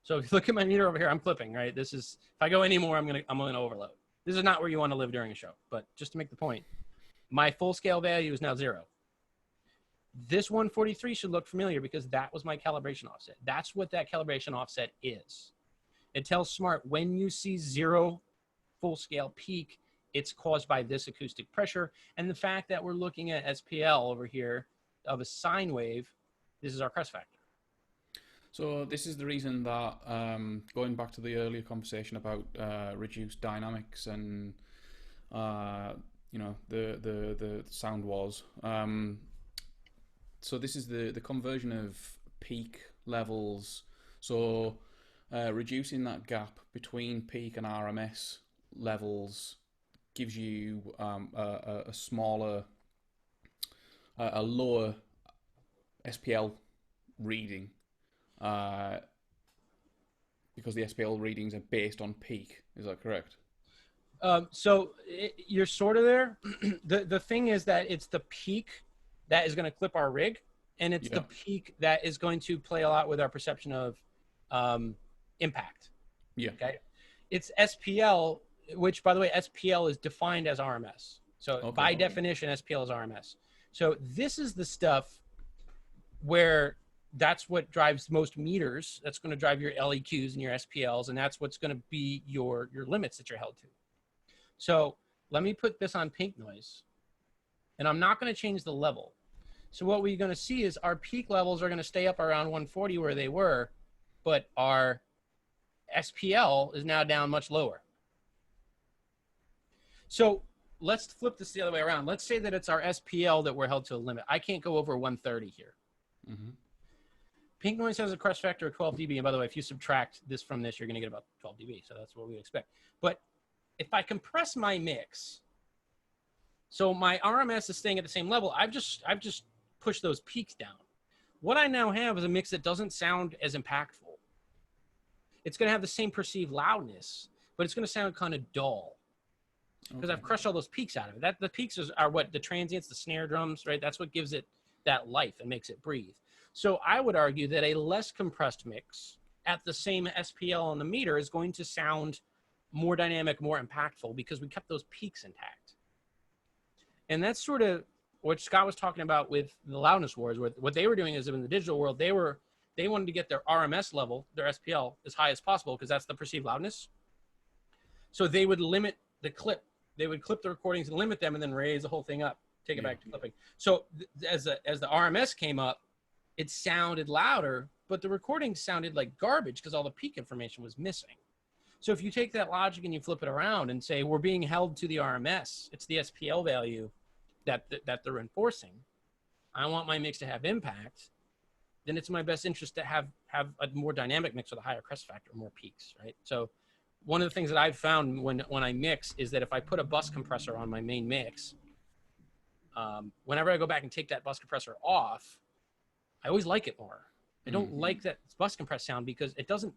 So if you look at my meter over here, I'm clipping, right? This is, if I go any more, I'm going to overload. This is not where you want to live during a show, but just to make the point, my full scale value is now 0. This 143 should look familiar because that was my calibration offset. That's what that calibration offset is. It tells Smaart when you see 0 full scale peak, it's caused by this acoustic pressure. And the fact that we're looking at SPL over here of a sine wave, this is our crest factor. So this is the reason that, going back to the earlier conversation about reduced dynamics and you know, the sound was. So this is the conversion of peak levels. So reducing that gap between peak and RMS levels gives you a smaller, a lower SPL reading. Because the SPL readings are based on peak. Is that correct? So you're sort of there. The thing is that it's the peak that is going to clip our rig, and it's the peak that is going to play a lot with our perception of impact. Yeah. Okay. It's SPL, which, by the way, SPL is defined as RMS. So by definition, SPL is RMS. So this is the stuff where that's what drives most meters. That's going to drive your LEQs and your SPLs, and that's what's going to be your limits that you're held to. So let me put this on pink noise, and I'm not going to change the level. So what we're going to see is our peak levels are going to stay up around 140 where they were, but our SPL is now down much lower. So let's flip this the other way around. Let's say that it's our SPL that we're held to a limit. I can't go over 130 here. Mm-hmm. Pink noise has a crest factor of 12 dB. And by the way, if you subtract this from this, you're going to get about 12 dB. So that's what we expect. But if I compress my mix, so my RMS is staying at the same level, I've just pushed those peaks down. What I now have is a mix that doesn't sound as impactful. it's going to have the same perceived loudness, but it's going to sound kind of dull because I've crushed all those peaks out of it. The peaks are what the transients, the snare drums, right? That's what gives it that life and makes it breathe. So I would argue that a less compressed mix at the same SPL on the meter is going to sound more dynamic, more impactful because we kept those peaks intact. And that's sort of what Scott was talking about with the loudness wars. What they were doing is in the digital world, they wanted to get their RMS level, their SPL, as high as possible because that's the perceived loudness. So they would limit the clip. They would clip the recordings and limit them and then raise the whole thing up, take it back to clipping. So as the RMS came up, it sounded louder, but the recording sounded like garbage because all the peak information was missing. So if you take that logic and you flip it around and say, we're being held to the RMS, it's the SPL value that they're enforcing. I want my mix to have impact. Then it's in my best interest to have a more dynamic mix with a higher crest factor, more peaks, right? So one of the things that I've found when I mix is that if I put a bus compressor on my main mix, whenever I go back and take that bus compressor off, I always like it more. I don't like that bus compressed sound because it doesn't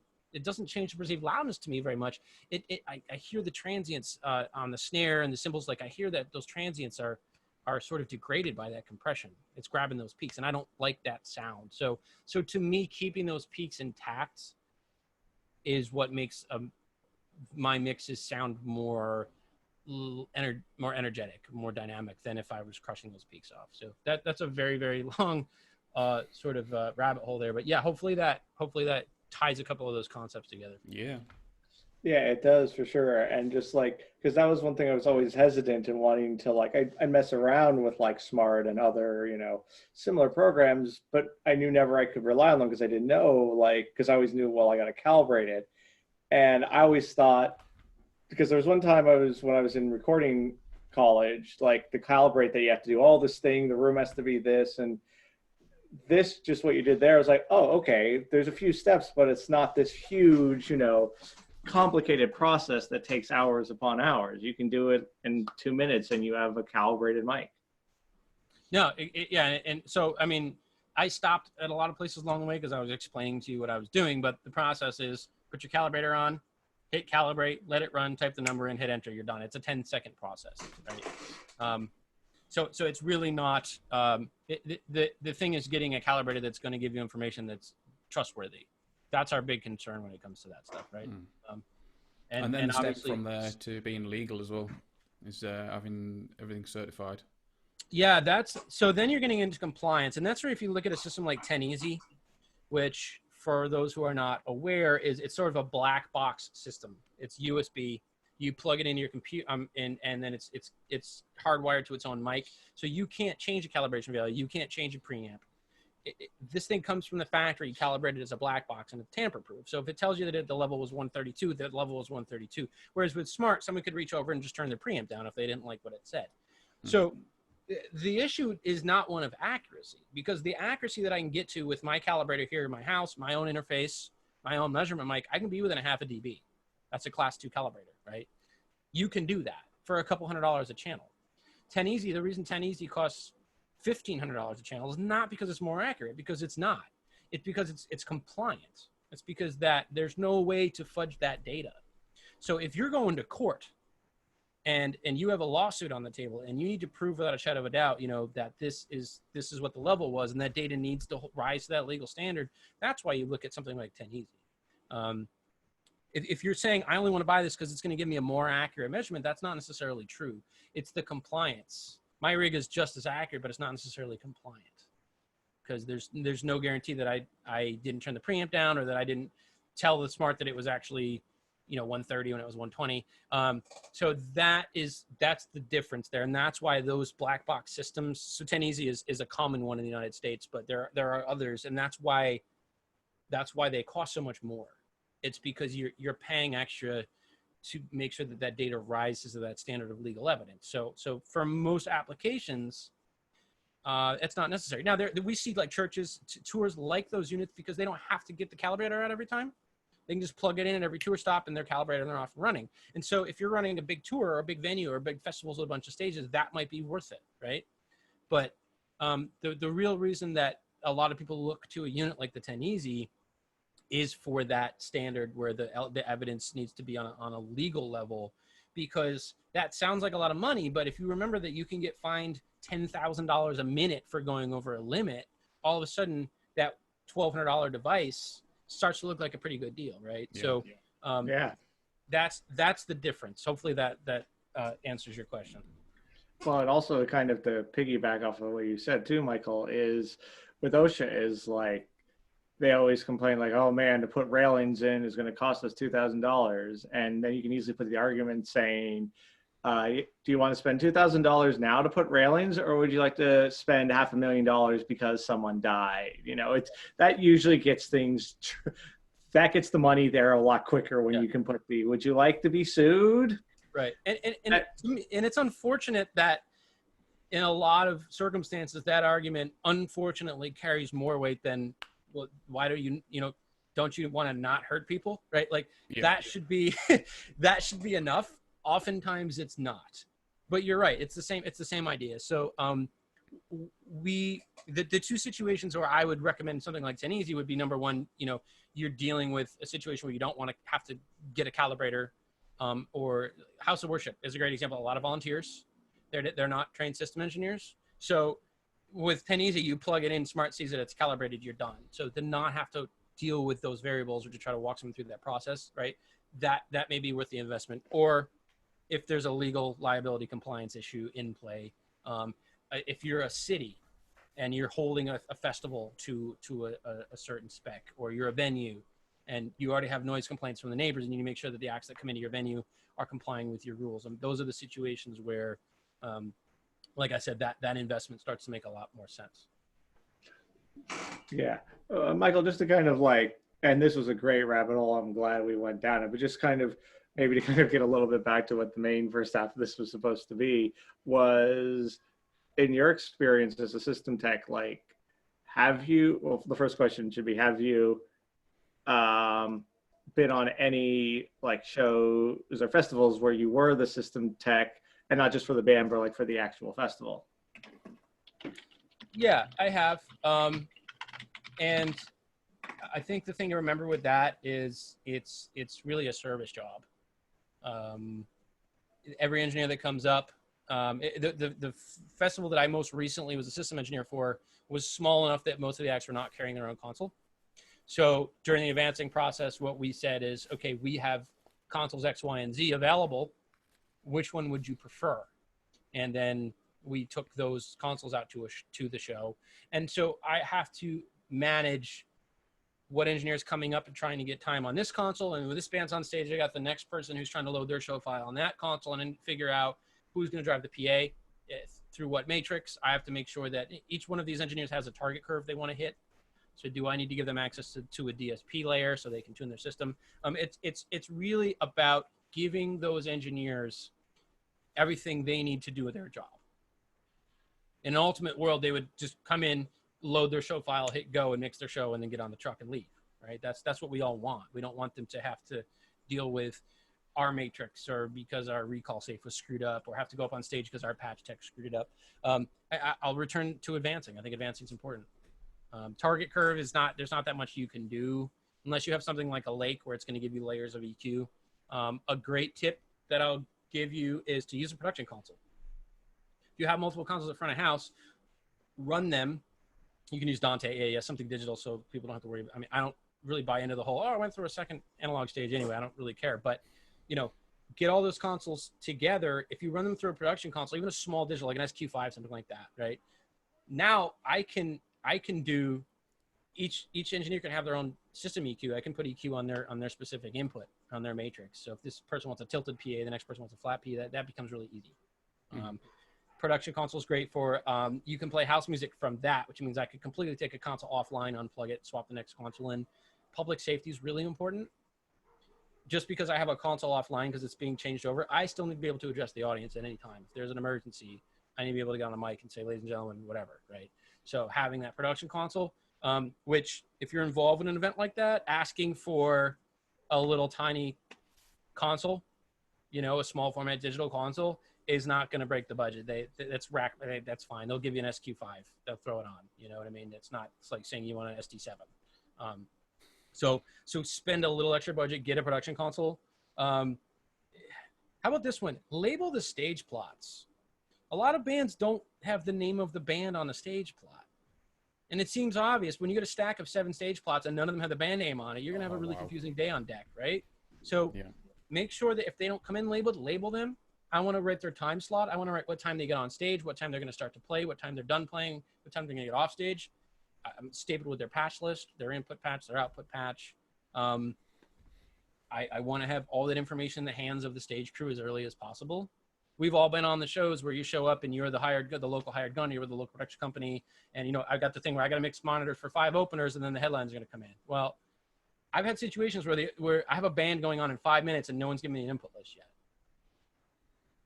change the perceived loudness to me very much. I hear the transients on the snare and the cymbals, like I hear that those transients are sort of degraded by that compression. It's grabbing those peaks, and I don't like that sound. So to me, keeping those peaks intact is what makes my mixes sound more energetic, more dynamic than if I was crushing those peaks off. So that's a very, very long sort of rabbit hole there. But yeah, hopefully that ties a couple of those concepts together. Yeah. Yeah, it does for sure. And just like, because that was one thing I was always hesitant in wanting to like, I mess around with like Smaart and other, similar programs, but I knew never I could rely on them because I didn't know, like, because I always knew, well, I got to calibrate it. And I always thought, because there was one time when I was in recording college, like the calibrate that you have to do all this thing, the room has to be this, and this, just what you did there, I was like, oh, okay, there's a few steps, but it's not this huge, complicated process that takes hours upon hours. You can do it in 2 minutes and you have a calibrated mic. No, yeah. And so, I mean, I stopped at a lot of places along the way because I was explaining to you what I was doing, but the process is put your calibrator on, hit calibrate, let it run, type the number in, hit enter, you're done. It's a 10-second process, right? So it's really not, the thing is getting a calibrator that's going to give you information that's trustworthy. That's our big concern when it comes to that stuff, right? And then the step from there to being legal as well is having everything certified. Yeah, so then you're getting into compliance, and that's where if you look at a system like 10easy, which for those who are not aware it's sort of a black box system. It's USB. You plug it into your computer, and then it's hardwired to its own mic, so you can't change a calibration value. You can't change a preamp. This thing comes from the factory, calibrated as a black box, and it's tamper-proof. So if it tells you that the level was 132, that level was 132. Whereas with Smaart, someone could reach over and just turn their preamp down if they didn't like what it said. So the issue is not one of accuracy, because the accuracy that I can get to with my calibrator here in my house, my own interface, my own measurement mic, I can be within a half a dB. That's a class 2 calibrator, right? You can do that for a couple $100 a channel. 10easy, the reason 10easy costs $1,500 a channel is not because it's more accurate, because it's not. It's because it's compliant. It's because that there's no way to fudge that data. So if you're going to court and you have a lawsuit on the table and you need to prove without a shadow of a doubt, that this is what the level was and that data needs to rise to that legal standard, that's why you look at something like 10easy. If you're saying, I only want to buy this because it's going to give me a more accurate measurement, that's not necessarily true. It's the compliance. My rig is just as accurate, but it's not necessarily compliant because there's no guarantee that I didn't turn the preamp down or that I didn't tell the Smaart that it was actually 130 when it was 120. So that's the difference there, and that's why those black box systems. So 10easy is a common one in the United States, but there are others, and that's why they cost so much more. It's because you're paying extra to make sure that data rises to that standard of legal evidence. So for most applications, it's not necessary. Now we see like churches, tours like those units because they don't have to get the calibrator out every time. They can just plug it in at every tour stop and their calibrator and they're off and running. And so if you're running a big tour or a big venue or big festivals with a bunch of stages, that might be worth it, right? But the real reason that a lot of people look to a unit like the 10easy is for that standard where the evidence needs to be on a legal level, because that sounds like a lot of money. But if you remember that you can get fined $10,000 a minute for going over a limit, all of a sudden that $1,200 device starts to look like a pretty good deal, right? Yeah. So Yeah. that's the difference. Hopefully that answers your question. Well, and also kind of to piggyback off of what you said too, Michael, is with OSHA is like, they always complain like, oh man, to put railings in is going to cost us $2,000. And then you can easily put the argument saying, do you want to spend $2,000 now to put railings, or would you like to spend $500,000 because someone died? You know, it's that usually gets things, that gets the money there a lot quicker when you can put the, would you like to be sued? Right. And it's unfortunate that in a lot of circumstances, that argument unfortunately carries more weight than, well, why do don't you want to not hurt people? Right. Like that should be, that should be enough. Oftentimes it's not, but you're right. It's the same idea. So, the two situations where I would recommend something like 10easy would be, number one, you're dealing with a situation where you don't want to have to get a calibrator, or house of worship is a great example. A lot of volunteers, they're not trained system engineers. So with 10easy, you plug it in, Smaart sees that it's calibrated, you're done. So to not have to deal with those variables or to try to walk someone through that process, right? That may be worth the investment. Or if there's a legal liability compliance issue in play, if you're a city and you're holding a festival to a certain spec, or you're a venue and you already have noise complaints from the neighbors, and you need to make sure that the acts that come into your venue are complying with your rules. And those are the situations where, like I said, that investment starts to make a lot more sense. Yeah. Michael, just to kind of like, and this was a great rabbit hole, I'm glad we went down it, but just kind of maybe to kind of get a little bit back to what the main first half of this was supposed to be, was in your experience as a system tech, like, well, the first question should be, have you been on any like shows or festivals where you were the system tech, and not just for the band, but like for the actual festival? Yeah, I have. And I think the thing to remember with that is it's really a service job. Every engineer that comes up, the festival that I most recently was a system engineer for was small enough that most of the acts were not carrying their own console. So during the advancing process, what we said is, okay, we have consoles X, Y, and Z available. Which one would you prefer? And then we took those consoles out to the show. And so I have to manage what engineers coming up and trying to get time on this console. And with this band's on stage, I got the next person who's trying to load their show file on that console, and then figure out who's going to drive the PA through what matrix. I have to make sure that each one of these engineers has a target curve they want to hit. So do I need to give them access to a DSP layer so they can tune their system? It's really about giving those engineers everything they need to do with their job. In an ultimate world, they would just come in, load their show file, hit go, and mix their show, and then get on the truck and leave, right? That's what we all want. We don't want them to have to deal with our matrix, or because our recall safe was screwed up, or have to go up on stage because our patch tech screwed it up. I'll return to advancing. I think advancing is important. Target curve is not, there's not that much you can do unless you have something like a lake where it's going to give you layers of EQ. A great tip that I'll give you is to use a production console. If you have multiple consoles at front of house, run them. You can use Dante AES, something digital, so people don't have to worry. I mean, I don't really buy into the whole, I went through a second analog stage anyway. I don't really care. But, get all those consoles together. If you run them through a production console, even a small digital, like an SQ5, something like that, right? Now I can do, each engineer can have their own system EQ. I can put EQ on their specific input, on their matrix. So if this person wants a tilted PA, the next person wants a flat PA, that becomes really easy. Production console is great for, you can play house music from that, which means I could completely take a console offline, unplug it, swap the next console in. Public safety is really important. Just because I have a console offline because it's being changed over, I still need to be able to address the audience at any time. If there's an emergency, I need to be able to get on a mic and say, ladies and gentlemen, whatever, right? So having that production console, which if you're involved in an event like that, asking for a little tiny console, a small format digital console, is not going to break the budget. That's fine. They'll give you an SQ5. They'll throw it on. You know what I mean? It's like saying you want an SD7. So spend a little extra budget, get a production console. How about this one? Label the stage plots. A lot of bands don't have the name of the band on the stage plot. And it seems obvious when you get a stack of 7 stage plots and none of them have the band name on it, you're going to have a really confusing day on deck, right? So make sure that if they don't come in labeled, label them. I want to write their time slot. I want to write what time they get on stage, what time they're going to start to play, what time they're done playing, what time they're going to get off stage. I'm stapled with their patch list, their input patch, their output patch. I want to have all that information in the hands of the stage crew as early as possible. We've all been on the shows where you show up and you're the local hired gun, you're with the local production company. And, you know, I've got the thing where I got to mix monitors for 5 openers and then the headlines are going to come in. Well, I've had situations where I have a band going on in 5 minutes and no one's given me an input list yet.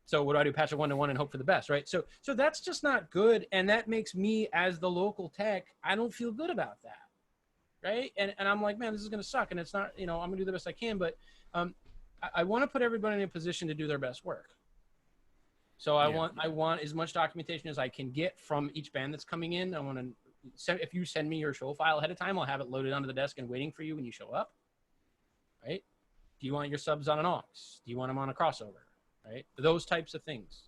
So what do? Patch it 1-to-1 and hope for the best, right? So that's just not good. And that makes me, as the local tech, I don't feel good about that, right? And I'm like, man, this is going to suck. And it's not, you know, I'm going to do the best I can. But I want to put everybody in a position to do their best work. So I want as much documentation as I can get from each band that's coming in. I want to, if you send me your show file ahead of time, I'll have it loaded onto the desk and waiting for you when you show up, right? Do you want your subs on an aux? Do you want them on a crossover, right? Those types of things.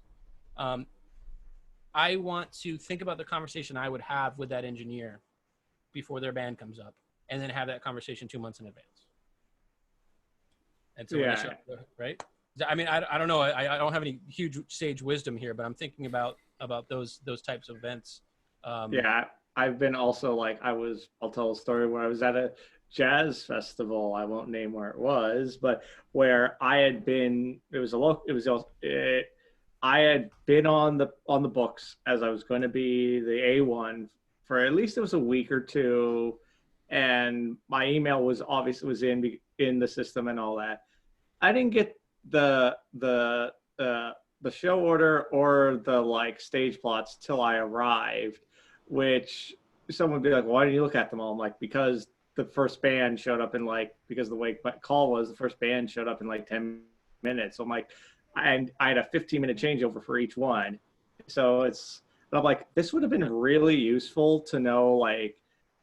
I want to think about the conversation I would have with that engineer before their band comes up and then have that conversation 2 months in advance. And so when they show up, right? I mean, I don't know. I don't have any huge sage wisdom here, but I'm thinking about those types of events. I've been also like, I'll tell a story where I was at a jazz festival. I won't name where it was, but where I had been, I had been on the books as I was going to be the A1 for at least it was a week or two. And my email was obviously in the system and all that. I didn't get the show order or the like stage plots till I arrived, which someone would be like, why didn't you look at them all? I'm like, because the first band showed up in like, because the way my call was, the first band showed up in like 10 minutes. So I'm like, and I had a 15-minute changeover for each one. So I'm like, this would have been really useful to know, like,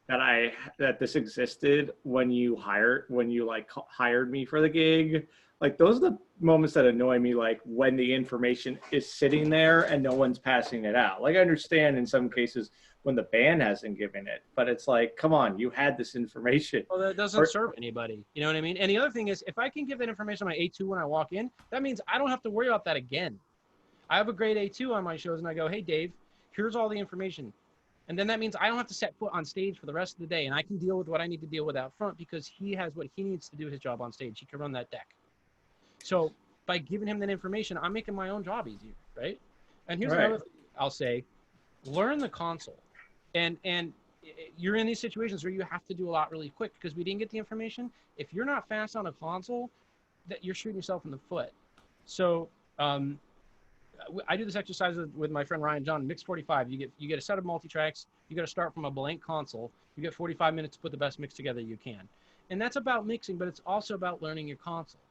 that this existed when you hired me for the gig. Like, those are the moments that annoy me, like when the information is sitting there and no one's passing it out. Like, I understand in some cases when the band hasn't given it, but it's like, come on, you had this information. Well, that doesn't serve anybody. You know what I mean? And the other thing is, if I can give that information on my A2 when I walk in, that means I don't have to worry about that again. I have a grade A2 on my shows and I go, hey, Dave, here's all the information. And then that means I don't have to set foot on stage for the rest of the day and I can deal with what I need to deal with out front because he has what he needs to do his job on stage. He can run that deck. So by giving him that information, I'm making my own job easier, right? And here's another thing I'll say, learn the console. And you're in these situations where you have to do a lot really quick because we didn't get the information. If you're not fast on a console, that you're shooting yourself in the foot. So I do this exercise with my friend Ryan John, Mix 45. You get a set of multi-tracks. You got to start from a blank console. You get 45 minutes to put the best mix together you can. And that's about mixing, but it's also about learning your console.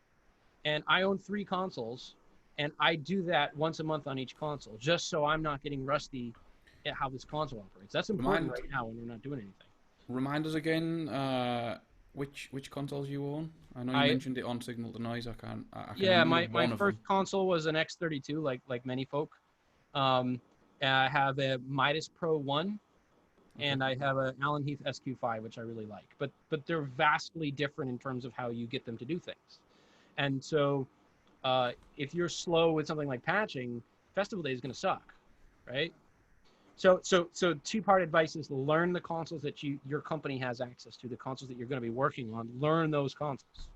And I own 3 consoles, and I do that once a month on each console, just so I'm not getting rusty at how this console operates. That's important right now when we're not doing anything. Remind us again which consoles you own. I know you mentioned it on Signal to Noise. I can't my first console was an X32, like many folk. I have a Midas Pro 1, and I have an Allen Heath SQ5, which I really like. But they're vastly different in terms of how you get them to do things. And so if you're slow with something like patching, Festival Day is going to suck, right? So 2-part advice is learn the consoles that your company has access to, the consoles that you're going to be working on. Learn those consoles.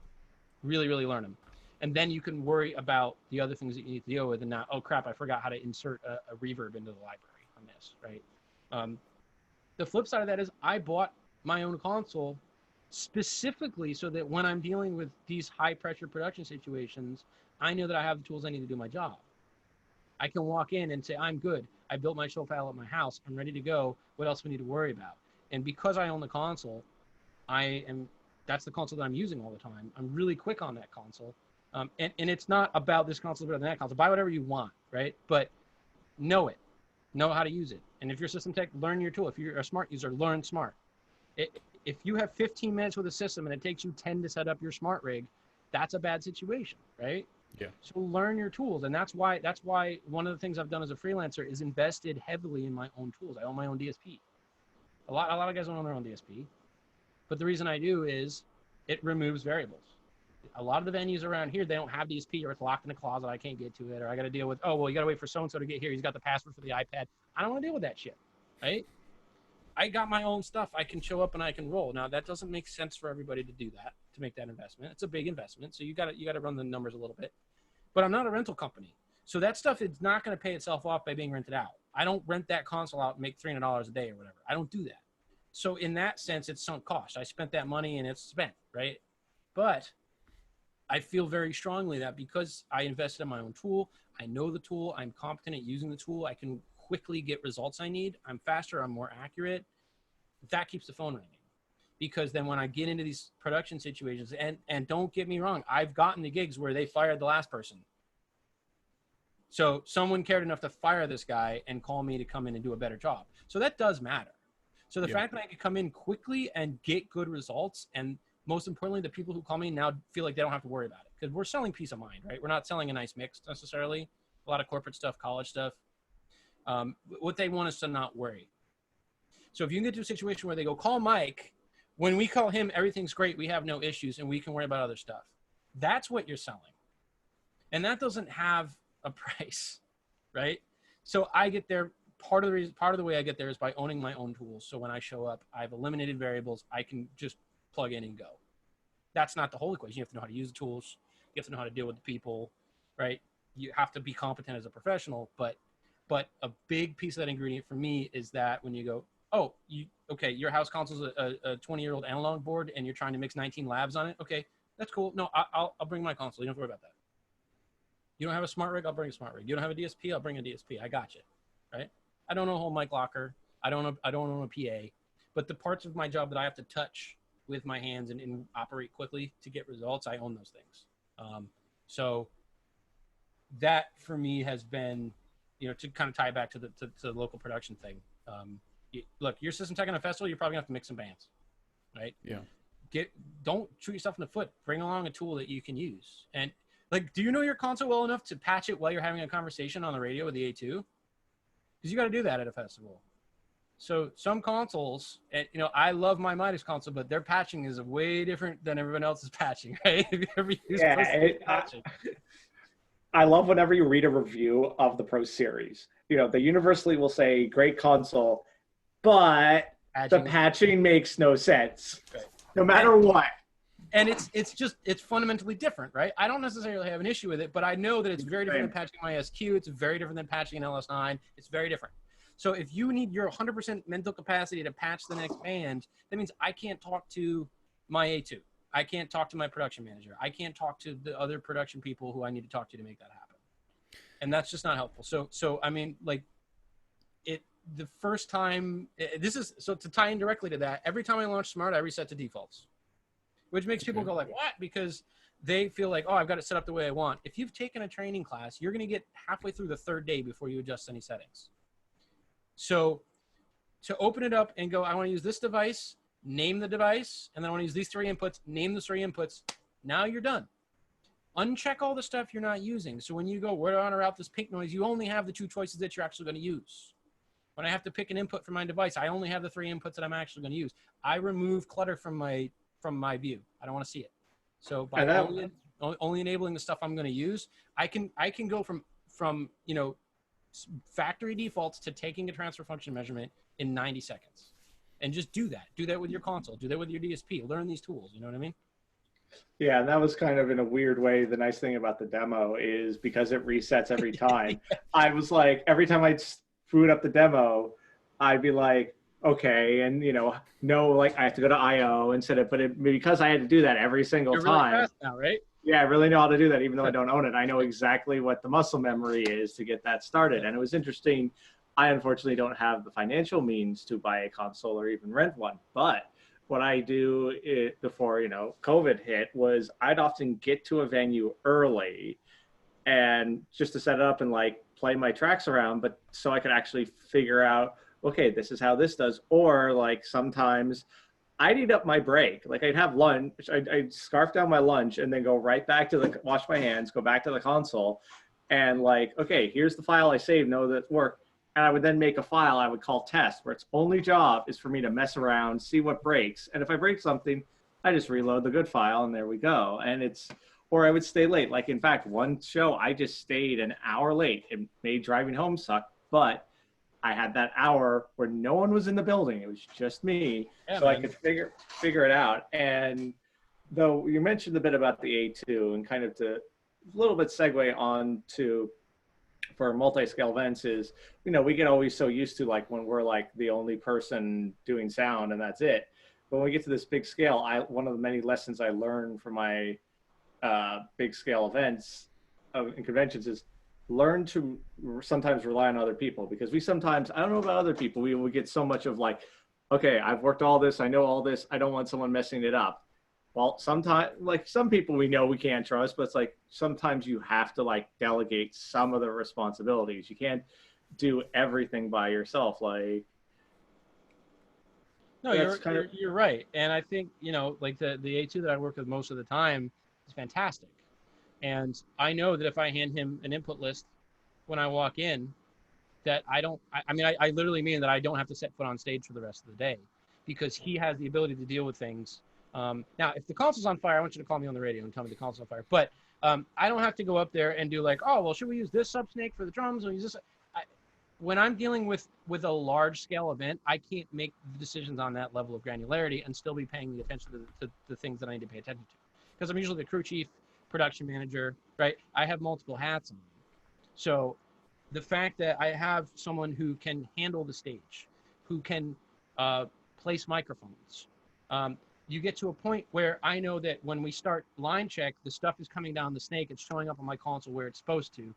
Really, really learn them. And then you can worry about the other things that you need to deal with and not, oh, crap, I forgot how to insert a reverb into the library on this, right? The flip side of that is I bought my own console specifically so that when I'm dealing with these high-pressure production situations, I know that I have the tools I need to do my job. I can walk in and say, I'm good. I built my show file at my house. I'm ready to go. What else do we need to worry about? And because I own the console, that's the console that I'm using all the time. I'm really quick on that console. And it's not about this console better than that console. Buy whatever you want, right? But know it. Know how to use it. And if you're a system tech, learn your tool. If you're a smart user, learn smart. If you have 15 minutes with a system and it takes you 10 to set up your smart rig, that's a bad situation, right? Yeah. So learn your tools. And that's why one of the things I've done as a freelancer is invested heavily in my own tools. I own my own DSP. A lot of guys don't own their own DSP. But the reason I do is it removes variables. A lot of the venues around here, they don't have DSP, or it's locked in a closet. I can't get to it, or I got to deal with, oh, well, you got to wait for so-and-so to get here. He's got the password for the iPad. I don't want to deal with that shit, right? I got my own stuff. I can show up and I can roll. Now, that doesn't make sense for everybody to do that, to make that investment. It's a big investment, so you got to run the numbers a little bit. But I'm not a rental company, so that stuff is not going to pay itself off by being rented out. I don't rent that console out and make $300 a day or whatever. I don't do that. So in that sense, it's sunk cost. I spent that money and it's spent, right? But I feel very strongly that because I invested in my own tool, I know the tool, I'm competent at using the tool, I can quickly get results I need, I'm faster, I'm more accurate. That keeps the phone ringing. Because then when I get into these production situations, and don't get me wrong, I've gotten the gigs where they fired the last person. So someone cared enough to fire this guy and call me to come in and do a better job. So that does matter. So the fact that I can come in quickly and get good results, and most importantly, the people who call me now feel like they don't have to worry about it, because we're selling peace of mind, right? We're not selling a nice mix necessarily. A lot of corporate stuff, college stuff. What they want is to not worry. So if you can get to a situation where they go, call Mike, when we call him, everything's great, we have no issues, and we can worry about other stuff. That's what you're selling. And that doesn't have a price, right? So I get there. Part of the way I get there is by owning my own tools. So when I show up, I've eliminated variables. I can just plug in and go. That's not the whole equation. You have to know how to use the tools. You have to know how to deal with the people, right? You have to be competent as a professional. But a big piece of that ingredient for me is that when you go, oh, okay, your house console's a 20-year-old analog board and you're trying to mix 19 labs on it. Okay, that's cool. No, I'll bring my console. You don't have to worry about that. You don't have a smart rig, I'll bring a smart rig. You don't have a DSP, I'll bring a DSP. I got you, right? I don't know a whole mic locker. I don't own a PA, but the parts of my job that I have to touch with my hands and operate quickly to get results, I own those things. So that for me has been, to kind of tie back to the local production thing. Look, your system tech on a festival, you're probably gonna have to mix some bands, right? Yeah. Don't shoot yourself in the foot. Bring along a tool that you can use. And like, do you know your console well enough to patch it while you're having a conversation on the radio with the A2? Because you got to do that at a festival. So some consoles, and I love my Midas console, but their patching is way different than everyone else's patching, right? Have you ever used patching? I love whenever you read a review of the Pro Series. They universally will say, great console, but the patching makes no sense, right, no matter what. And it's fundamentally different, right? I don't necessarily have an issue with it, but I know that it's very different than patching my SQ. It's very different than patching an LS9. It's very different. So if you need your 100% mental capacity to patch the next band, that means I can't talk to my A2. I can't talk to my production manager. I can't talk to the other production people who I need to talk to make that happen. And that's just not helpful. So I mean, like, the first time, so to tie in directly to that, every time I launch Smaart, I reset to defaults. Which makes people go like, what? Because they feel like, oh, I've got it set up the way I want. If you've taken a training class, you're going to get halfway through the third day before you adjust any settings. So to open it up and go, I want to use this device, name the device, and then I want to use these three inputs, name the three inputs. Now you're done. Uncheck all the stuff you're not using. So when you go, where do I want to route this pink noise? You only have the two choices that you're actually going to use. When I have to pick an input for my device, I only have the three inputs that I'm actually going to use. I remove clutter from my view. I don't want to see it. So by only enabling the stuff I'm going to use, I can go from factory defaults to taking a transfer function measurement in 90 seconds. And just do that. Do that with your console. Do that with your DSP. Learn these tools. You know what I mean? Yeah, and that was kind of in a weird way. The nice thing about the demo is because it resets every time. I was like, every time I'd boot up the demo, I'd be like, okay, and like I have to go to IO instead of, but because I had to do that every single You're time. Really fast now, right? Yeah, I really know how to do that, even though I don't own it. I know exactly what the muscle memory is to get that started. And it was interesting. I unfortunately don't have the financial means to buy a console or even rent one. But what I do before COVID hit was I'd often get to a venue early, and just to set it up and like play my tracks around, but so I could actually figure out, okay, this is how this does. Or like sometimes I'd eat up my break. Like I'd have lunch, I'd scarf down my lunch and then go right back to the wash my hands, go back to the console, and like, okay, here's the file I saved, know that worked. And I would then make a file I would call test, where its only job is for me to mess around, see what breaks. And if I break something, I just reload the good file and there we go. And it's, or I would stay late. Like in fact, one show I just stayed an hour late. It made driving home suck, but I had that hour where no one was in the building. It was just me. Yeah, so man. I could figure it out. And though you mentioned a bit about the A2 and kind of to a little bit segue on to for multi-scale events is, you know, we get always so used to like when we're like the only person doing sound and that's it. But when we get to this big scale, one of the many lessons I learned from my big scale events and conventions is learn to sometimes rely on other people, because we sometimes, I don't know about other people, we get so much of like, okay, I've worked all this, I know all this, I don't want someone messing it up. Well, sometimes, like some people we know we can't trust, but it's like sometimes you have to like delegate some of the responsibilities. You can't do everything by yourself. Like, No, you're right. And I think, you know, like the A2 that I work with most of the time is fantastic. And I know that if I hand him an input list when I walk in, that I literally mean that I don't have to set foot on stage for the rest of the day, because he has the ability to deal with things. Now, if the console's on fire, I want you to call me on the radio and tell me the console's on fire. But I don't have to go up there and do like, oh, well, should we use this subsnake for the drums? Or use this? When I'm dealing with a large scale event, I can't make the decisions on that level of granularity and still be paying the attention to the things that I need to pay attention to. Because I'm usually the crew chief, production manager, right? I have multiple hats on. So the fact that I have someone who can handle the stage, who can place microphones, you get to a point where I know that when we start line check, the stuff is coming down the snake, it's showing up on my console where it's supposed to.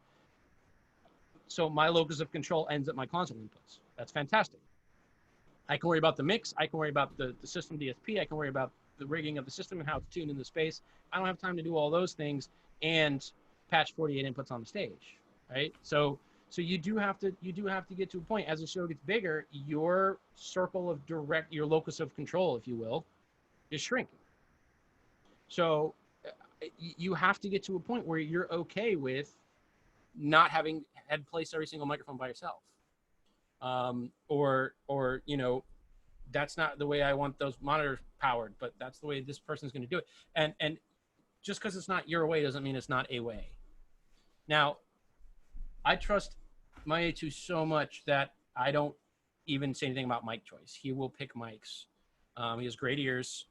So my locus of control ends at my console inputs. That's fantastic. I can worry about the mix. I can worry about the system DSP. I can worry about the rigging of the system and how it's tuned in the space. I don't have time to do all those things and patch 48 inputs on the stage, right? So you do have to get to a point as the show gets bigger, your circle of your locus of control, if you will, is shrinking. So you have to get to a point where you're okay with not having had placed every single microphone by yourself, or you know, that's not the way I want those monitors powered, but that's the way this person's going to do it. And just because it's not your way doesn't mean it's not a way. Now, I trust my A2 so much that I don't even say anything about mic choice. He will pick mics. He has great ears.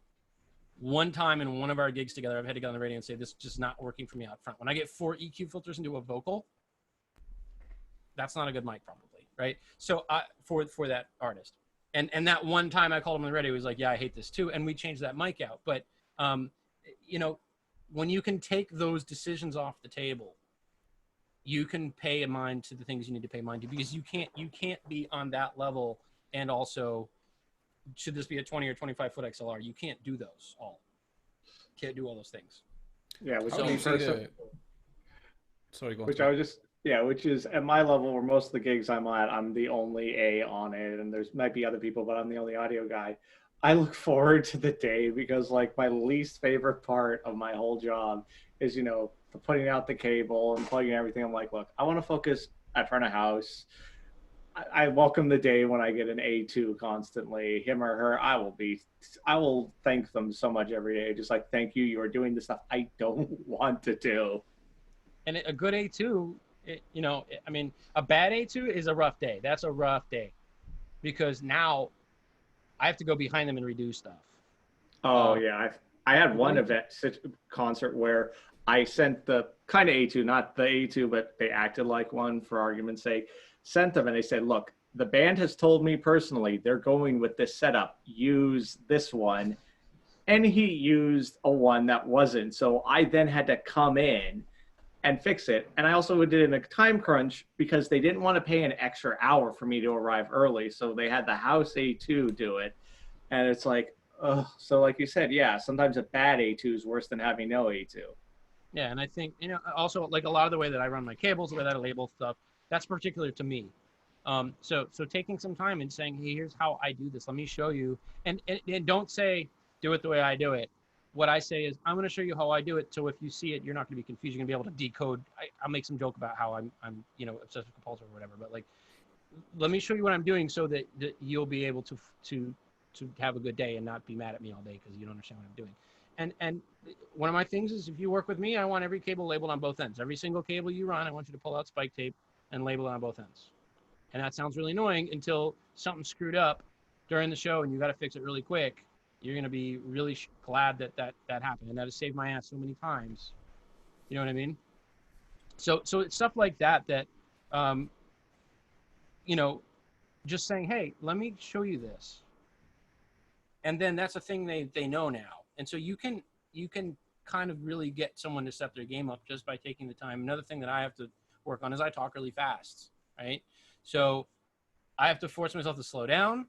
One time in one of our gigs together, I've had to get on the radio and say, this is just not working for me out front. When I get 4 EQ filters into a vocal, that's not a good mic probably, right? So for that artist. And that one time I called him on the radio, he was like, yeah, I hate this too. And we changed that mic out. But, you know, when you can take those decisions off the table, you can pay mind to the things you need to pay mind to, because you can't be on that level. And also, should this be a 20 or 25 foot XLR? You can't do those all. Can't do all those things. Yeah, which sorry, go on. Which I was just, yeah, which is at my level where most of the gigs I'm at, I'm the only A on it, and there's might be other people, but I'm the only audio guy. I look forward to the day, because like my least favorite part of my whole job is, you know, putting out the cable and plugging everything. I'm like, look, I want to focus at front of house. I welcome the day when I get an A2 constantly, him or her. I will thank them so much every day. Just like, thank you. You are doing the stuff I don't want to do. And a good A2, you know, I mean, a bad A2 is a rough day. That's a rough day, because now I have to go behind them and redo stuff. Oh yeah, I had one event concert where I sent the kind of A2, not the A2, but they acted like one for argument's sake. Sent them and they said, look, the band has told me personally they're going with this setup. Use this one. And he used a one that wasn't. So I then had to come in and fix it. And I also did it in a time crunch because they didn't want to pay an extra hour for me to arrive early. So they had the house A2 do it. And it's like, oh, so like you said, yeah, sometimes a bad A2 is worse than having no A2. Yeah, and I think, you know, also like a lot of the way that I run my cables, the way that I label stuff, that's particular to me. So taking some time and saying, hey, here's how I do this. Let me show you. And don't say, do it the way I do it. What I say is, I'm going to show you how I do it. So if you see it, you're not going to be confused. You're going to be able to decode. I'll make some joke about how I'm obsessive compulsive or whatever. But like, let me show you what I'm doing so that you'll be able to have a good day and not be mad at me all day because you don't understand what I'm doing. And one of my things is, if you work with me, I want every cable labeled on both ends. Every single cable you run, I want you to pull out spike tape and label it on both ends. And that sounds really annoying until something screwed up during the show and you got to fix it really quick. You're going to be really glad that happened. And that has saved my ass so many times. You know what I mean? So it's stuff like that, just saying, hey, let me show you this. And then that's a thing they know now. And so you can kind of really get someone to step their game up just by taking the time. Another thing that I have to work on is I talk really fast, right? So I have to force myself to slow down,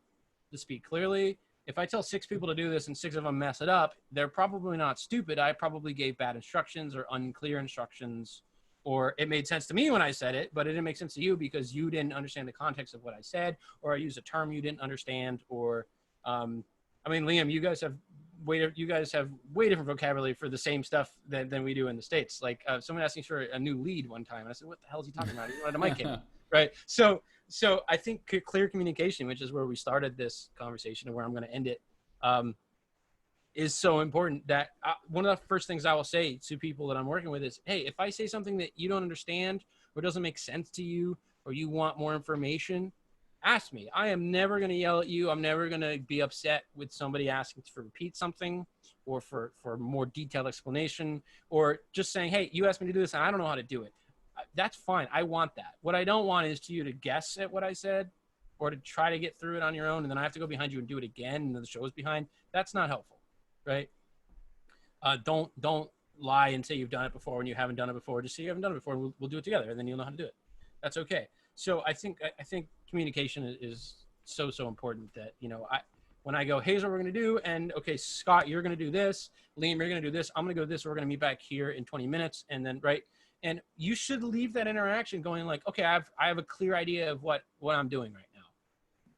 to speak clearly. If I tell 6 people to do this and 6 of them mess it up, they're probably not stupid. I probably gave bad instructions or unclear instructions, or it made sense to me when I said it, but it didn't make sense to you because you didn't understand the context of what I said, or I used a term you didn't understand, or, Liam, you guys have way different vocabulary for the same stuff than we do in the States. Like someone asked me for a new lead one time, and I said, "What the hell is he talking about? He wanted a mic cable." Right. So I think clear communication, which is where we started this conversation and where I'm going to end it, is so important. That one of the first things I will say to people that I'm working with is, hey, if I say something that you don't understand or doesn't make sense to you, or you want more information, ask me. I am never going to yell at you. I'm never going to be upset with somebody asking to repeat something or for more detailed explanation, or just saying, hey, you asked me to do this and I don't know how to do it. That's fine. I want that. What I don't want is to you to guess at what I said or to try to get through it on your own, and then I have to go behind you and do it again, and then the show is behind. That's not helpful, right? Don't lie and say you've done it before when you haven't done it before. Just say you haven't done it before, and we'll do it together, and then you'll know how to do it. That's okay. So I think communication is so important that, when I go, here's what we're going to do, and okay, Scott, you're going to do this, Liam, you're going to do this, I'm going to go this, we're going to meet back here in 20 minutes, and then, right? And you should leave that interaction going like, okay, I have a clear idea of what I'm doing right now.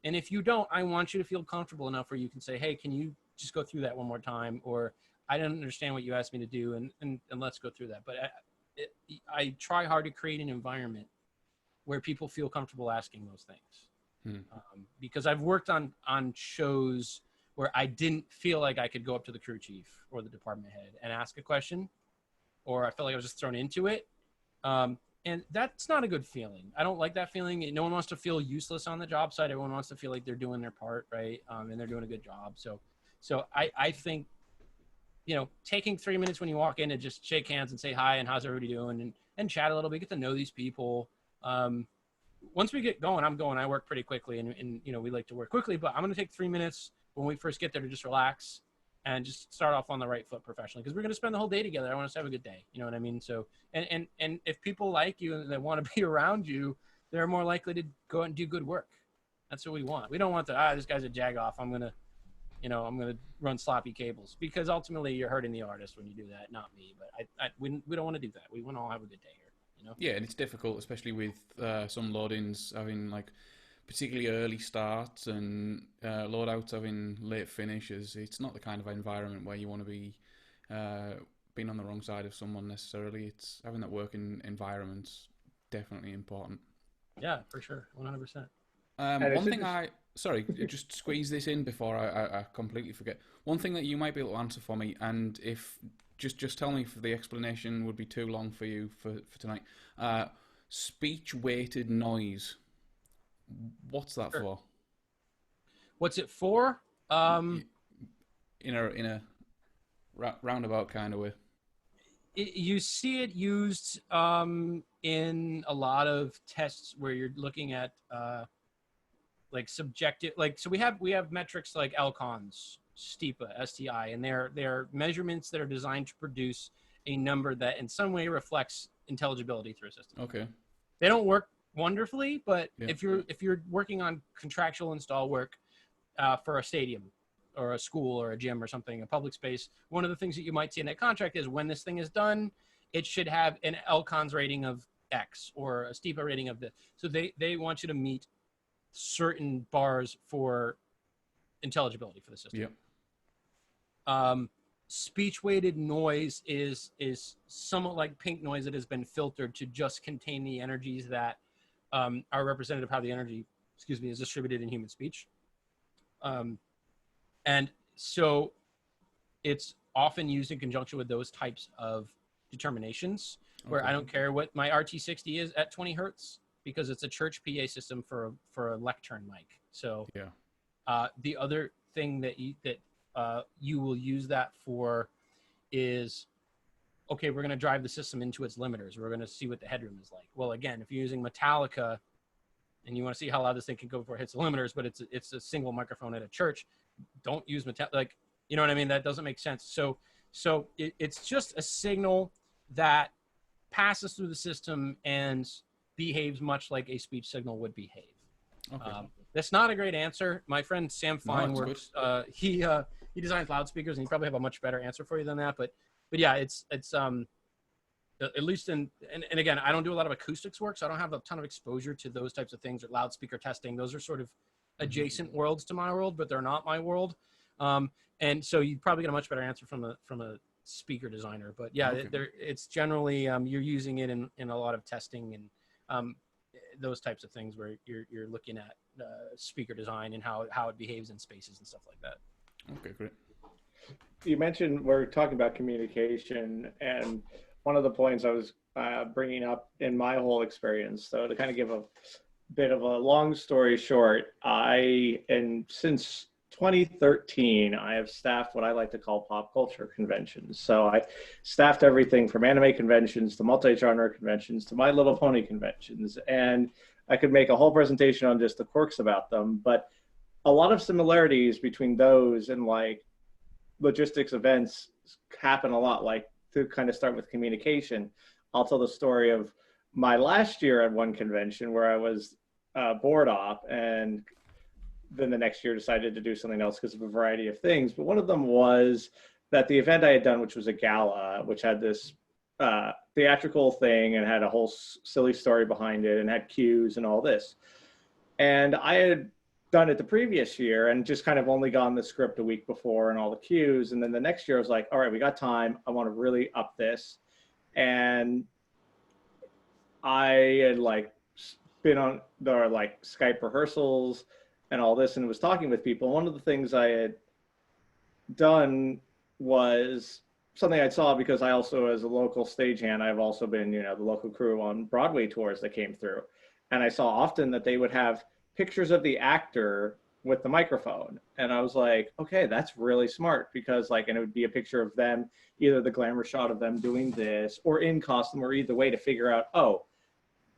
And if you don't, I want you to feel comfortable enough where you can say, hey, can you just go through that one more time? Or I didn't understand what you asked me to do, and let's go through that. But I try hard to create an environment where people feel comfortable asking those things. Because I've worked on shows where I didn't feel like I could go up to the crew chief or the department head and ask a question, or I felt like I was just thrown into it. And that's not a good feeling. I don't like that feeling. No one wants to feel useless on the job site. Everyone wants to feel like they're doing their part, right? And they're doing a good job. So I think, taking 3 minutes when you walk in and just shake hands and say hi and how's everybody doing, and chat a little bit, get to know these people. Once we get going, I work pretty quickly, and we like to work quickly, but I'm going to take 3 minutes when we first get there to just relax and just start off on the right foot professionally, because we're going to spend the whole day together. I want us to have a good day. You know what I mean? So, and if people like you and they want to be around you, they're more likely to go out and do good work. That's what we want. We don't want this guy's a jagoff, I'm going to run sloppy cables, because ultimately you're hurting the artist when you do that, not me. But we don't want to do that. We want to all have a good day here. Yeah, and it's difficult, especially with some load-ins having particularly early starts and load-outs having late finishes. It's not the kind of environment where you want to be being on the wrong side of someone necessarily. It's having that working environment's definitely important. Yeah, for sure, 100%. One thing sorry, just squeeze this in before I completely forget. One thing that you might be able to answer for me, and if just tell me if the explanation would be too long for you for tonight. Speech-weighted noise. What's that for? What's it for? In a roundabout kind of way. You see it used in a lot of tests where you're looking at subjective, so we have metrics like LCONs, STIPA, STI, and they're measurements that are designed to produce a number that in some way reflects intelligibility through a system. Okay. They don't work wonderfully, but if you're working on contractual install work for a stadium or a school or a gym or something, a public space, one of the things that you might see in that contract is when this thing is done, it should have an LCONs rating of X or a STIPA rating of this. So they want you to meet certain bars for intelligibility for the system. Yeah. Speech weighted noise is somewhat like pink noise that has been filtered to just contain the energies that are representative of how the energy, is distributed in human speech. And so it's often used in conjunction with those types of determinations, where I don't care what my RT60 is at 20 hertz, because it's a church PA system for a lectern mic. So the other thing that you will use that for is, okay, we're going to drive the system into its limiters. We're going to see what the headroom is like. Well, again, if you're using Metallica and you want to see how loud this thing can go before it hits the limiters, but it's a single microphone at a church, don't use Metallica. Like, you know what I mean? That doesn't make sense. So it's just a signal that passes through the system and behaves much like a speech signal would behave. Okay. That's not a great answer. My friend Sam Fine works. He designs loudspeakers, and he probably have a much better answer for you than that. But yeah, it's at least and again, I don't do a lot of acoustics work, so I don't have a ton of exposure to those types of things or loudspeaker testing. Those are sort of adjacent worlds to my world, but they're not my world. And so you probably get a much better answer from a speaker designer. But yeah, it's generally you're using it in a lot of testing and those types of things where you're looking at speaker design and how it behaves in spaces and stuff like that. Okay, great. You mentioned we're talking about communication, and one of the points I was bringing up in my whole experience. So to kind of give a bit of a long story short, since 2013, I have staffed what I like to call pop culture conventions. So I staffed everything from anime conventions to multi-genre conventions to My Little Pony conventions. And I could make a whole presentation on just the quirks about them, but a lot of similarities between those and like logistics events happen a lot. Like, to kind of start with communication, I'll tell the story of my last year at one convention where I was board op, and then the next year decided to do something else because of a variety of things. But one of them was that the event I had done, which was a gala, which had this theatrical thing and had a whole silly story behind it and had cues and all this. And I had done it the previous year and just kind of only gotten the script a week before and all the cues. And then the next year I was like, all right, we got time. I want to really up this. And I had like been on the like Skype rehearsals and all this, and was talking with people. One of the things I had done was something I saw, because I also, as a local stagehand, I've also been, the local crew on Broadway tours that came through. And I saw often that they would have pictures of the actor with the microphone. And I was like, okay, that's really smart, because like, and it would be a picture of them, either the glamour shot of them doing this or in costume, or either way to figure out, oh,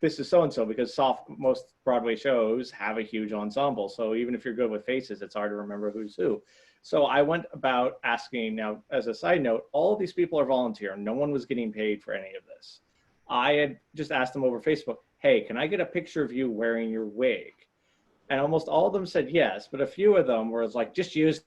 this is so-and-so, because most Broadway shows have a huge ensemble. So even if you're good with faces, it's hard to remember who's who. So I went about asking, now as a side note, all of these people are volunteer. No one was getting paid for any of this. I had just asked them over Facebook, hey, can I get a picture of you wearing your wig? And almost all of them said yes, but a few of them were like, just use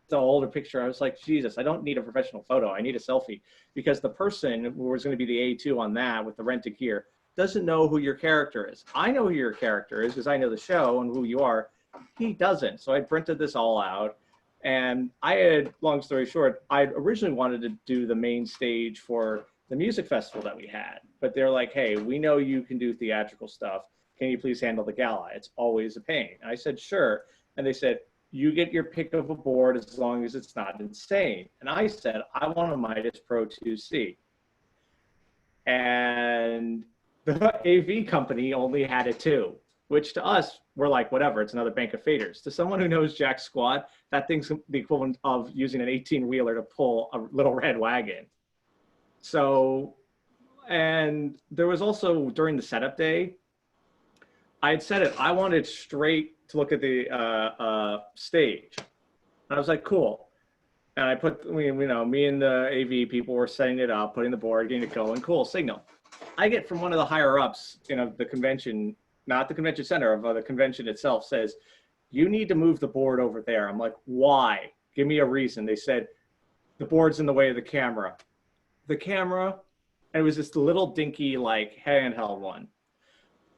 the older picture. I was like, Jesus, I don't need a professional photo. I need a selfie, because the person who was going to be the A2 on that with the rented gear doesn't know who your character is. I know who your character is because I know the show and who you are. He doesn't. So I printed this all out. And I had, long story short, I originally wanted to do the main stage for the music festival that we had. But they're like, hey, we know you can do theatrical stuff. Can you please handle the gala? It's always a pain. And I said, sure. And they said, you get your pick of a board as long as it's not insane. And I said, I want a Midas Pro 2C. And the AV company only had a 2, which to us, we're like, whatever, it's another bank of faders. To someone who knows jack squat, that thing's the equivalent of using an 18-wheeler to pull a little red wagon. So, and there was also, during the setup day, I had said it, I wanted straight to look at the stage. And I was like, cool. And I put, me and the AV people were setting it up, putting the board, getting it going, cool, signal. I get from one of the higher ups, the convention, not the convention center, of the convention itself, says, you need to move the board over there. I'm like, why? Give me a reason. They said, the board's in the way of the camera. The camera, and it was this little dinky, like, handheld one.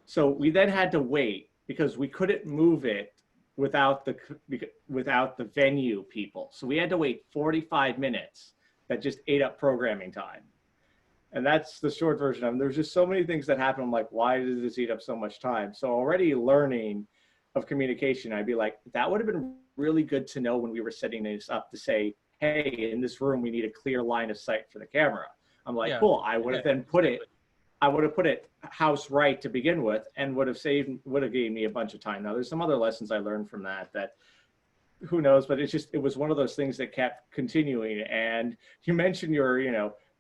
So we then had to wait because we couldn't move it without the venue people. So we had to wait 45 minutes. That just ate up programming time. And that's the short version of it. There's just so many things that happen. I'm like, why does this eat up so much time? So already learning of communication, I'd be like, that would have been really good to know when we were setting this up to say, hey, in this room, we need a clear line of sight for the camera. I'm like, cool. I would have then put it, I would have put it house right to begin with, and would have gave me a bunch of time. Now there's some other lessons I learned from that who knows, but it was one of those things that kept continuing. And you mentioned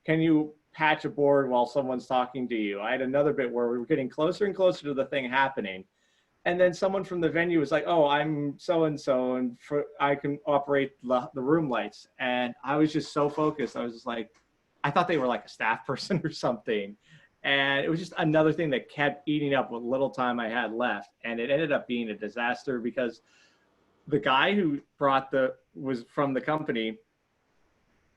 can you patch a board while someone's talking to you? I had another bit where we were getting closer and closer to the thing happening. And then someone from the venue was like, oh, I'm so-and-so, and I can operate the room lights. And I was just so focused. I was just like, I thought they were like a staff person or something. And it was just another thing that kept eating up what little time I had left. And it ended up being a disaster because the guy who was from the company,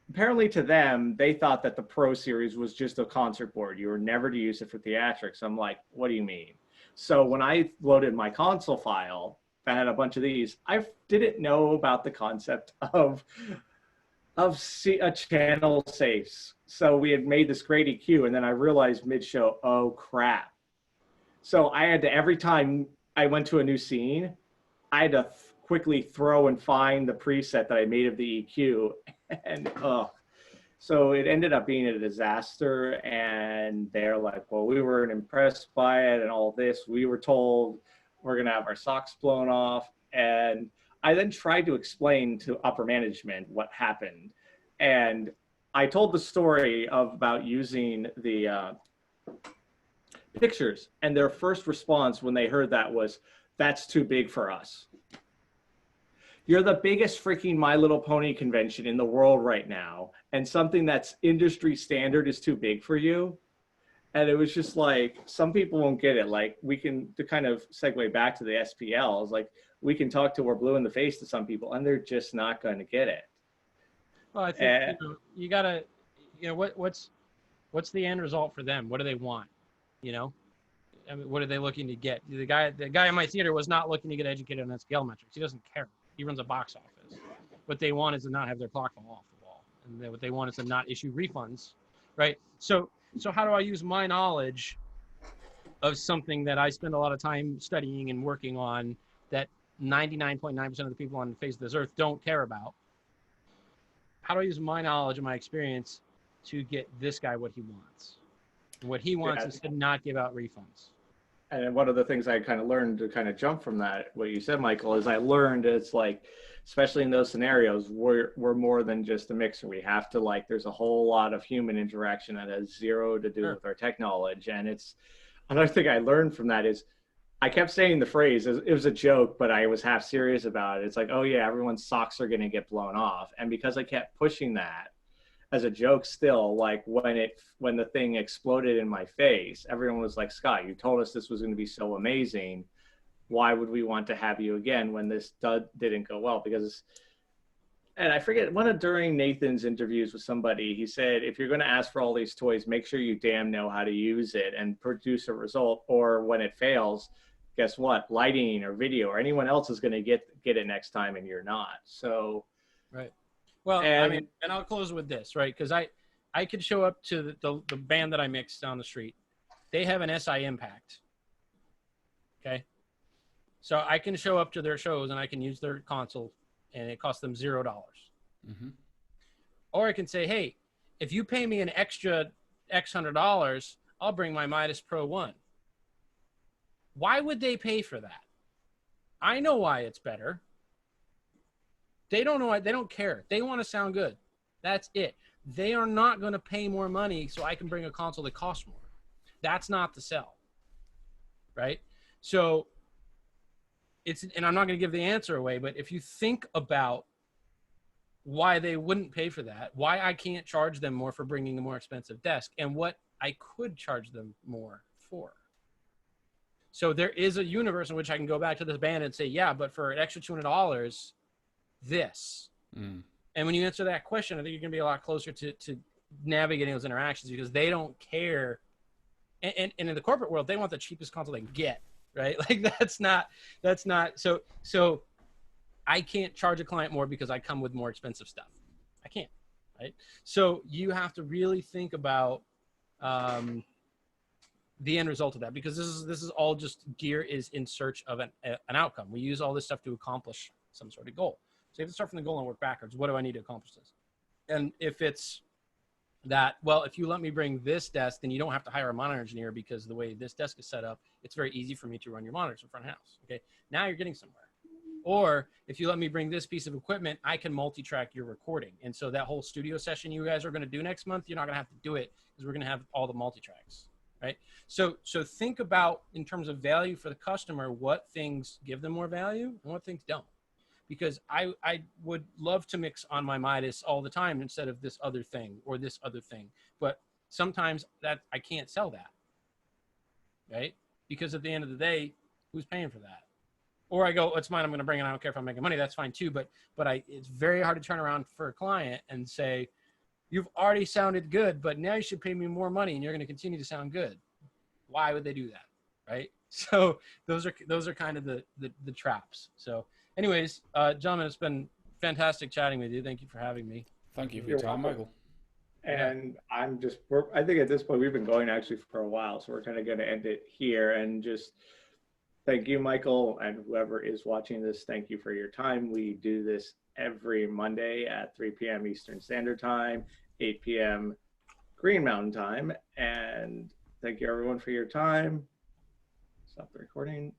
apparently to them, they thought that the Pro Series was just a concert board. You were never to use it for theatrics. I'm like, what do you mean? So when I loaded my console file that had a bunch of these, I didn't know about the concept of channel safes. So we had made this great EQ, and then I realized mid-show, oh crap. So I had to, every time I went to a new scene, I had to quickly throw and find the preset that I made of the EQ, and so it ended up being a disaster. And they're like, well, we weren't impressed by it and all this. We were told we're gonna have our socks blown off. And I then tried to explain to upper management what happened. And I told the story about using the pictures, and their first response when they heard that was, that's too big for us. You're the biggest freaking My Little Pony convention in the world right now, and something that's industry standard is too big for you. And it was just like, some people won't get it. Like, we can, to kind of segue back to the SPLs, like, we can talk till we're blue in the face to some people, and they're just not going to get it. Well, I think you gotta, what's the end result for them? What do they want? I mean, what are they looking to get? The guy in my theater was not looking to get educated on scale metrics. He doesn't care. He runs a box office. What they want is to not have their clock fall off the wall, and what they want is to not issue refunds, right? So how do I use my knowledge of something that I spend a lot of time studying and working on that 99.9% of the people on the face of this earth don't care about? How do I use my knowledge and my experience to get this guy what he wants? And what he wants is to not give out refunds. And one of the things I kind of learned to kind of jump from that, what you said, Michael, is I learned it's like, especially in those scenarios, we're more than just a mixer. We have to, there's a whole lot of human interaction that has zero to do with our tech knowledge. And it's another thing I learned from that is I kept saying the phrase, it was a joke, but I was half serious about it. It's like, oh yeah, everyone's socks are going to get blown off. And because I kept pushing that as a joke still, like when the thing exploded in my face, everyone was like, Scott, you told us this was going to be so amazing. Why would we want to have you again when this didn't go well? And I forget, during Nathan's interviews with somebody, he said, if you're going to ask for all these toys, make sure you damn know how to use it and produce a result. Or when it fails, guess what? Lighting or video or anyone else is going to get it next time, and you're not. So, right. Well, and I'll close with this, right? Because I could show up to the band that I mixed down the street. They have an SI Impact. Okay. So I can show up to their shows and I can use their console, and it costs them $0. Mm-hmm. Or I can say, hey, if you pay me an extra X $100, I'll bring my Midas Pro 1. Why would they pay for that? I know why it's better. They don't know why. They don't care. They want to sound good. That's it. They are not going to pay more money so I can bring a console that costs more. That's not the sell, right? So and I'm not going to give the answer away, but if you think about why they wouldn't pay for that, why I can't charge them more for bringing a more expensive desk, and what I could charge them more for. So there is a universe in which I can go back to this band and say, yeah, but for an extra $200, this. Mm. And when you answer that question, I think you're going to be a lot closer to navigating those interactions, because they don't care. And in the corporate world, they want the cheapest console they can get. right? Like that's not so I can't charge a client more because I come with more expensive stuff. I can't, right? So you have to really think about the end result of that, because this is all just gear is in search of an outcome. We use all this stuff to accomplish some sort of goal. So you have to start from the goal and work backwards. What do I need to accomplish this? And if it's that, well, if you let me bring this desk, then you don't have to hire a monitor engineer, because the way this desk is set up, it's very easy for me to run your monitors in front of house. Okay, now you're getting somewhere. Or if you let me bring this piece of equipment, I can multi-track your recording. And so that whole studio session you guys are going to do next month, you're not going to have to do it, because we're going to have all the multi-tracks, right? So think about, in terms of value for the customer, what things give them more value and what things don't. Because I would love to mix on my Midas all the time instead of this other thing or this other thing. But sometimes that I can't sell that, right? Because at the end of the day, who's paying for that? Or I go, it's mine, I'm going to bring it. I don't care if I'm making money. That's fine too. But it's very hard to turn around for a client and say, you've already sounded good, but now you should pay me more money and you're going to continue to sound good. Why would they do that? Right? So those are kind of the traps. So anyways, gentlemen, it's been fantastic chatting with you. Thank you for having me. Thank you for your time, Michael. And I think at this point, we've been going actually for a while, so we're kind of going to end it here, and just thank you, Michael, and whoever is watching this, thank you for your time. We do this every Monday at 3 p.m. Eastern Standard Time, 8 p.m. Green Mountain Time, and thank you everyone for your time. Stop the recording.